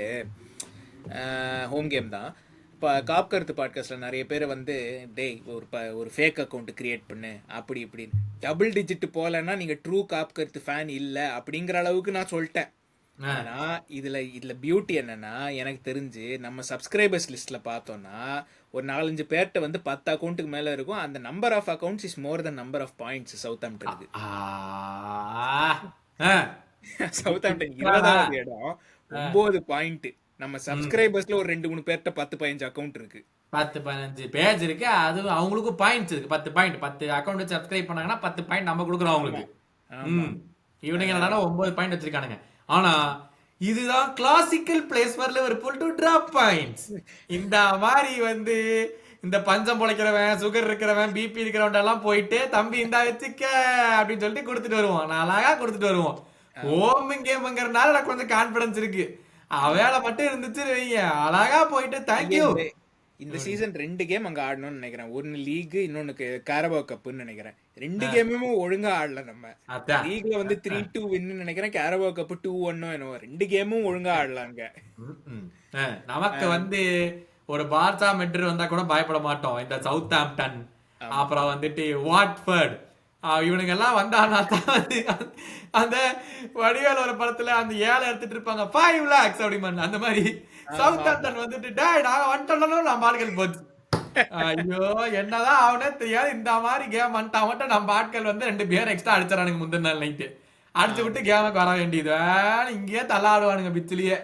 ஹோம் கேம் தான். இப்போ காப் கருத்து பாட்காஸ்ட்டில் நிறைய பேர் வந்து டேய் ஒரு ஃபேக் அக்கௌண்ட் கிரியேட் பண்ணு அப்படி இப்படின்னு. டபுள் டிஜிட் போகலன்னா நீங்கள் ட்ரூ காப் கருத்து ஃபேன் இல்லை அப்படிங்கிற அளவுக்கு நான் சொல்லிட்டேன். ஆனால் இதில் பியூட்டி என்னன்னா, எனக்கு தெரிஞ்சு நம்ம சப்ஸ்கிரைபர்ஸ் லிஸ்ட்டில் பார்த்தோன்னா ஒரு 4-5 பேர்கிட்ட வந்து 10 அக்கௌண்ட்டுக்கு மேலே இருக்கும். அந்த number of accounts is more than number of points சவுத்தாம்ப்டனுக்கு. சவுத்தாம்ப்டன் 20வது இடம், 9 பாயிண்ட். நம்ம சப்ஸ்கிரைபர்ஸ்ல ஒரு 2-3 பேர்கிட்ட 10-15 அக்கௌண்ட் இருக்கு. 10-15 பேஜ் இருக்கு. அது அவங்களுக்கும் பாயிண்ட்ஸ் இருக்கு. 10 பாயிண்ட். 10 அக்கௌண்ட் சப்ஸ்கிரைப் பண்ணாங்கன்னா 10 பாயிண்ட் நம்ம கொடுக்குறோம் அவங்களுக்கு. இவனுங்க என்னன்னா 9 பாயிண்ட் வச்சிருக்கானுங்க. ஆனா இதுதான் classical place for Liverpool to drop points. இந்த மாதிரி வந்து இந்த பஞ்சம் பொழைக்கிறவன், சுகர் இருக்கிறவன், பிபி இருக்கிறவன் எல்லாம் போயிட்டு தம்பி இந்த வச்சுக்க அப்படின்னு சொல்லிட்டு கொடுத்துட்டு வருவோம். நான் அழகா கொடுத்துட்டு வருவோம். ஹோம் கேம்ங்கிறதுனால எனக்கு கொஞ்சம் கான்பிடன்ஸ் இருக்கு. வேலை மட்டும் இருந்துச்சு வைங்க, அழகா போயிட்டு தேங்க்யூ. இந்த சீசன் 2 கேம் அங்க ஆடணும்னு நினைக்கிறேன். ஒன்னு லீக், இன்னொன்னு கேரபா கப்னு நினைக்கிறேன். 2 கேமுமே ஒழுங்கா ஆடல. நம்ம லீக்ல வந்து 3-2 வின்னு நினைக்கிறேன். கேரபா கப் 2-1 என்னவோ. 2 கேமும் ஒழுங்கா ஆடலாங்க. நமக்கு வந்து ஒரு பார்சா மெட்ரிட் வந்தா கூட பயப்பட மாட்டோம். இந்த சவுத்தாம்ப்டன், அப்புறம் வந்துட்டு வாட்ஃபர்ட், இவனுங்க எல்லாம் வந்தானா தான் வந்து அந்த வடிவேல் ஒரு படத்துல அந்த ஏழை எடுத்துட்டு இருப்பாங்க 5 lakhs அப்படிமான். அந்த மாதிரி சவுத்தாம்ப்டன் வந்துட்டு டேய் நாங்க வந்துட்டோம் நம்ம ஆட்கள் போச்சு. ஐயோ என்னதான் அவனே தெரியாது. இந்த மாதிரி கேம் வந்துட்டா மட்டும் நம்ம ஆட்கள் வந்து 2 பேர் எக்ஸ்ட்ரா அடிச்சிடறானுங்க முந்தின நாள் நைட்டு. அடிச்சு விட்டு கேமுக்கு வர வேண்டியது. இங்கேயே தள்ளாடுவானுங்க பிச்சிலேயே.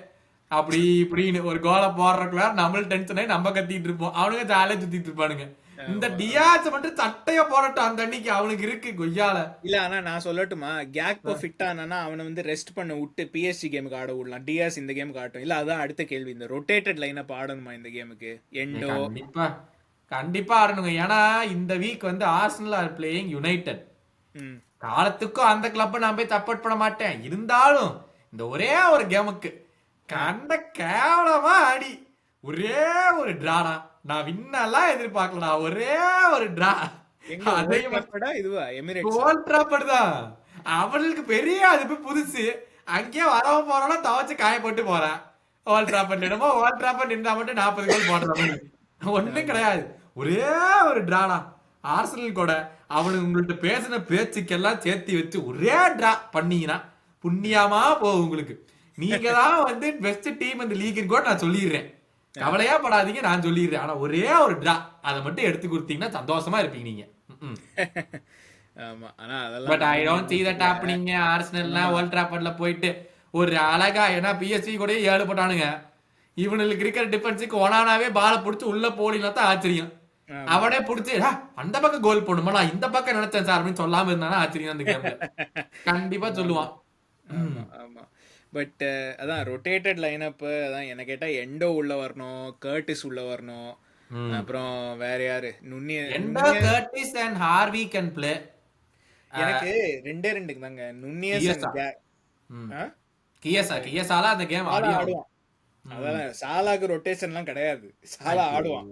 அப்படி இப்படின்னு ஒரு கோலை போடுறக்குள்ள நம்மளும் டென்ஷன் ஆகி நம்ம கத்திட்டு இருப்போம். அவனுங்க ஜாலியா சுத்திட்டு இருப்பானுங்க. இந்த டியாஸ் மட்டும் சட்டைய போடட்டும் அந்த அன்னைக்கு அவனுக்கு இருக்கு கொய்யால. இல்ல ஆனா நான் சொல்லட்டுமா, கேக்போ ஃபிட் ஆனா அவனை வந்து ரெஸ்ட் பண்ண விட்டு பிஎஸ்சி கேமுக்கு ஆட விடலாம். டியாஸ் இந்த கேமுக்கு ஆட்டும். இல்ல அதான் அடுத்த கேள்வி, இந்த ரொட்டேட்டட் லைனப் ஆடணுமா இந்த கேமுக்கு? எண்டோ கண்டிப்பா கண்டிப்பா ஆடணுங்க. ஏன்னா இந்த வீக் வந்து ஆர்சனல் ஆர் பிளேயிங் யுனைடெட். காலத்துக்கும் அந்த கிளப்பை நான் போய் சப்போர்ட் பண்ண மாட்டேன். இருந்தாலும் இந்த ஒரே ஒரு கேமுக்கு கண்ட கேவலமா ஆடி ஒரே ஒரு டிராடா. நான் வின்னெல்லாம் எதிர்பார்க்கலடா, ஒரே ஒரு டிரா. அவனுக்கு பெரிய அது புதுசு. அங்கேயே வரவன் போறோம்னா துவச்சு காயப்பட்டு போறேன். ஓல்ட் டிராஃபர்ட் இடமோ ஓல்ட் டிராஃபர்ட் இருந்தா மட்டும் 40 கோல் போடுற ஒண்ணும் கிடையாது. ஒரே ஒரு டிராடா ஆர்சனல் கூட. அவனுக்கு உங்கள்ட்ட பேசின பேச்சுக்கெல்லாம் சேர்த்து வச்சு ஒரே டிரா பண்ணீங்கன்னா புண்ணியமா போகும் உங்களுக்கு. நீங்க தான் வந்து பெஸ்ட் டீம் இந்த லீக் கூட நான் சொல்லிடுறேன். கவலையா படாதீங்க, நான் சொல்லிடுறேன். ஆனா ஒரே ஒரு டிரா அதை மட்டும் எடுத்து கொடுத்தீங்கன்னா சந்தோஷமா இருப்பீங்க நீங்க. But I don't see that happening. ஆர்சனல்னா ஓல்ட் டிராஃபர்ட்ல போயிட்டு ஒரு அழகா, ஏன்னா பிஎஸ்சி கூட 7 போட்டானுங்க. இவனுக்கு இருக்கிற டிஃபென்ஸுக்கு ஒனானாவே பாலை பிடிச்சி உள்ள போலினா தான் ஆச்சரியம். அவனே பிடிச்சி அந்த பக்கம் கோல் போடணுமா நான் இந்த பக்கம் நினைச்சேன் சார் அப்படின்னு சொல்லாம இருந்தானா ஆச்சரியம். அந்த கேம்ல கண்டிப்பா சொல்லுவான். பட் அதான் ரொட்டேட்டட் லைனப். அதான் என்ன கேட்டா எண்டோ உள்ள வரணும், கர்டிஸ் உள்ள வரணும், அப்புறம் வேற யாரு endo, Curtis and Harvey can play. எனக்கு 2 தாங்க, நுண்ணியஸ் கியசால அந்த கேம் ஆடுவான். அதான் சாலாக்கு ரொட்டேஷன்லாம் கிடையாது, சாலா ஆடுவான்.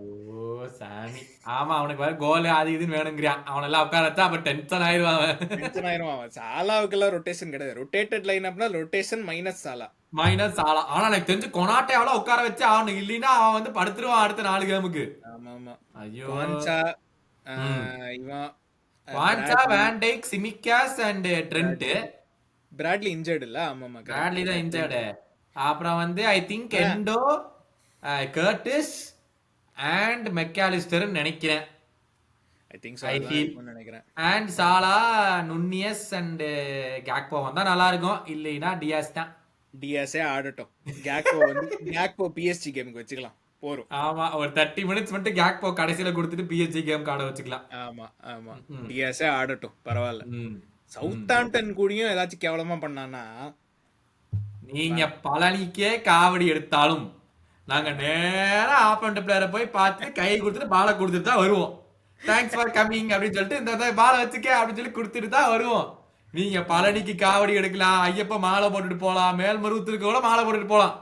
சாமி ஆமா, அவனுக்கு வேற கோல் அது இதுன்னு வேணுங்கிறான். அவனெல்லாம் உட்கார வச்சா அப்ப டென்ஷன் ஆயிடுவான். சாலாவுக்கெல்லாம் ரொட்டேஷன் கிடையாது. ரொட்டேட்டட் லைனப்னா ரொட்டேஷன் மைனஸ் சாலா. ஆனா எனக்கு தெரிஞ்சு கொனாட்டே அவள உட்கார வச்சு அவனுக்கு இல்லைன்னா அவன் வந்து படுத்துருவான் அடுத்த 4 கேமுக்கு. ஆமா ஆமா. ஐயோ இவன் வான்சா, Van Dijk, Tsimikas and Trent. Bradley injured இல்ல? ஆமாமா, பிராட்லி தான் இன்ஜர்டு. அப்புறம் வந்து I think Endo, Curtis and Mac Allister நினைக்கிறேன். ஐ திங்க் சோ, நான் நினைக்கிறேன். அண்ட் சாலா, நுன்னியஸ் அண்ட் கேக்போ வந்தா நல்லா இருக்கும். இல்லைனா டியாஸ் தான். டியாஸே ஆடட்டும். கேக்போ பிஎஸ்ஜி கேமுக்கு வச்சுக்கலாம் போறோம். ஆமா, ஒரு 30 மினிட்ஸ் மட்டும் கேக்போ கடைசியில கொடுத்துட்டு பிஎஸ்ஜி கேம் ஆட வச்சுக்கலாம். ஆமா ஆமா, டியாஸே ஆடட்டும், பரவாயில்ல. சவுத்தாம்ப்டன் கூடயும் ஏதாச்சும் கேவலமா பண்ணானா, நீங்க பழனிக்கே காவடி எடுத்தாலும் நாங்க நேரா ஆப்போனன்ட் பிளேயரை போய் பார்த்து கை கொடுத்துட்டு பாலை கொடுத்துட்டு தான் வருவோம். தேங்க்ஸ் ஃபார் கமிங் அப்படின்னு சொல்லிட்டு இந்த பாலை வச்சுக்க அப்படின்னு சொல்லி கொடுத்துட்டு தான் வருவோம். நீங்க பழனிக்கு காவடி எடுக்கலாம், ஐயப்ப மாலை போட்டுட்டு போலாம், மேல்மருவத்திற்கு கூட மாலை போட்டுட்டு போலாம்,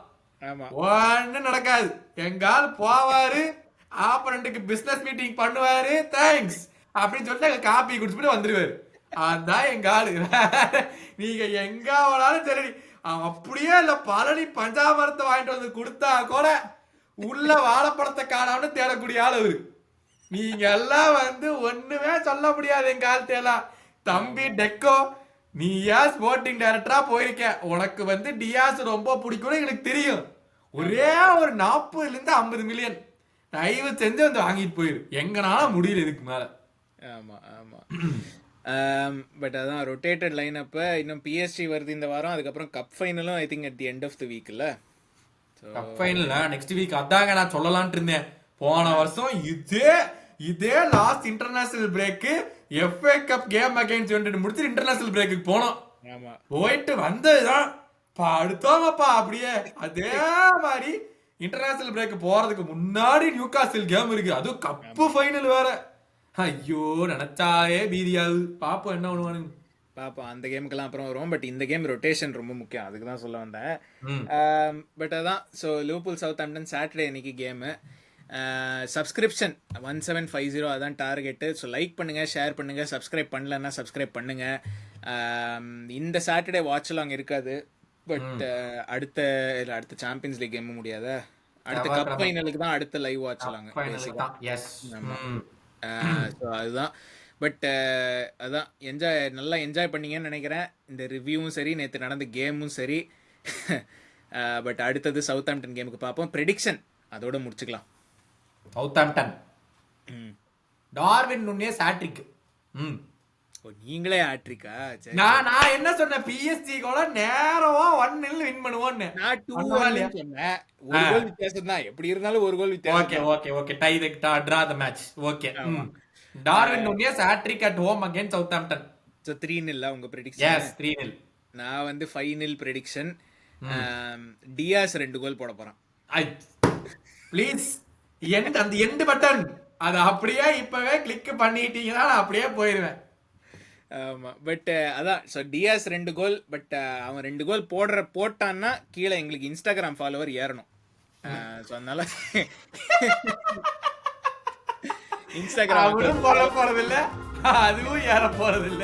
ஒன்னும் நடக்காது. எங்கால் போவாரு, ஆப்போனன்ட்டுக்கு பிசினஸ் மீட்டிங் பண்ணுவாரு, தேங்க்ஸ் அப்படின்னு சொல்லிட்டு காப்பி குடிச்சுட்டு வந்துருவாரு. அதான் எங்க ஆளு. நீங்க எங்க போனாலும் சரி, அப்படியே இல்ல பழனி பஞ்சாமரத்தை வாங்கிட்டு வந்து கொடுத்தா கூட உள்ள வாழைப்பழத்தை காணாமனு தேடக்கூடிய ஆள் அவரு. நீங்க எல்லாம் வந்து ஒண்ணுமே சொல்ல முடியாது எங்க ஆள்கிட்ட. தம்பி டெக்கோ, நீ ஏன் ஸ்போர்ட்டிங் டைரக்டரா போயிருக்க, உனக்கு வந்து டியாஸ் ரொம்ப பிடிக்கும்னு எனக்கு தெரியும். ஒரே ஒரு 40 to 50 மில்லியன் தயவு செஞ்சு வந்து வாங்கிட்டு போயிரு, எங்கனால முடியல இதுக்கு மேல. ஆமா ஆமா. பட் அதான் ரொட்டேட்டட் லைன் அப்ப இன்னும் பிஎஸ்டி வருது இந்த வாரம், அதுக்கப்புறம் கப் ஃபைனலும் I think at the end of the week இல்ல. Cup final next week. அதாங்க நான் சொல்லலாம்னு இருந்தேன். போன வருஷம் இதே last international break FA cup game against United முடிச்சு இன்டர்நேஷனல் பிரேக்கு போனோம். ஆமா, போயிட்டு வந்ததுதான் அடுத்தோங்கப்பா அப்படியே அதே மாதிரி இன்டர்நேஷனல் பிரேக் போறதுக்கு முன்னாடி நியூகாசில் கேம் இருக்கு, அதுவும் கப்பு ஃபைனல் வேற. ஐயோ நினைச்சாலே பீதியாகுது. பாப்போம் என்ன பண்ணுவானுங்க. பாப்போம், அந்த கேமுக்கெல்லாம் அப்புறம் வரும். பட் இந்த கேம் ரொட்டேஷன் ரொம்ப முக்கியம், அதுக்கு தான் சொல்ல வந்தேன். பட் அதான், ஸோ லிவர்பூல் சவுத்ஹாம்ப்டன் சாட்டர்டே அன்னைக்கு கேமு. சப்ஸ்கிரிப்ஷன் 1750 அதான் டார்கெட்டு. ஸோ லைக் பண்ணுங்கள், ஷேர் பண்ணுங்கள், சப்ஸ்கிரைப் பண்ணலன்னா சப்ஸ்கிரைப் பண்ணுங்கள். இந்த சாட்டர்டே வாட்ச் லாங் இருக்காது. பட் அடுத்த சாம்பியன்ஸ் லீக் கேமு முடியாத, அடுத்த கப் ஃபைனலுக்கு தான் அடுத்த லைவ் வாட்ச் லாங். ஸோ அதுதான். பட் அதான் நல்லா என்ஜாய் பண்ணீங்கன்னு நினைக்கிறேன். இந்த ரிவ்யூவும் சரி, நேற்று நடந்த கேமும் சரி. பட் அடுத்தது சவுத்ஹாம்ப்டன் கேமுக்கு பார்ப்போம். ப்ரெடிக்ஷன் அதோட முடிச்சுக்கலாம். Southampton Darwin Nunez hat-trick. நீங்களே ஹேட்ரிக்கா? நான் என்ன சொன்னேன், PSG கூட நேரமா 1-0 வின் பண்ணுவோம்னு. நான் 2-1 சொன்னேன். ஒரு கோல் வித்தியாசம் தான், எப்படி இருந்தாலும் ஒரு கோல் வித்தியாசம். Okay tie draw the match. Okay, Darwin Nunez hat-trick at home against Southampton. So 3-0 உங்க ப்ரெடிக்ஷன்? எஸ் 3-0. நான் வந்து 5-0 ப்ரெடிக்ஷன். டியாஸ் 2 கோல் போட போறான். ப்ளீஸ் அந்த எண்ட் பட்டன் அது அப்படியே இப்பவே கிளிக் பண்ணிட்டீங்கன்னா நான் அப்படியே போயிருவேன். ஆமா, பட் அதான், ஸோ டியாஸ் 2 கோல். பட் அவன் 2 கோல் போட்டான்னா கீழே எங்களுக்கு இன்ஸ்டாகிராம் ஃபாலோவர் ஏறணும். ஸோ அதனால இன்ஸ்டாகிராம் போட போறது இல்ல, அதுவும் ஏற போறது இல்ல.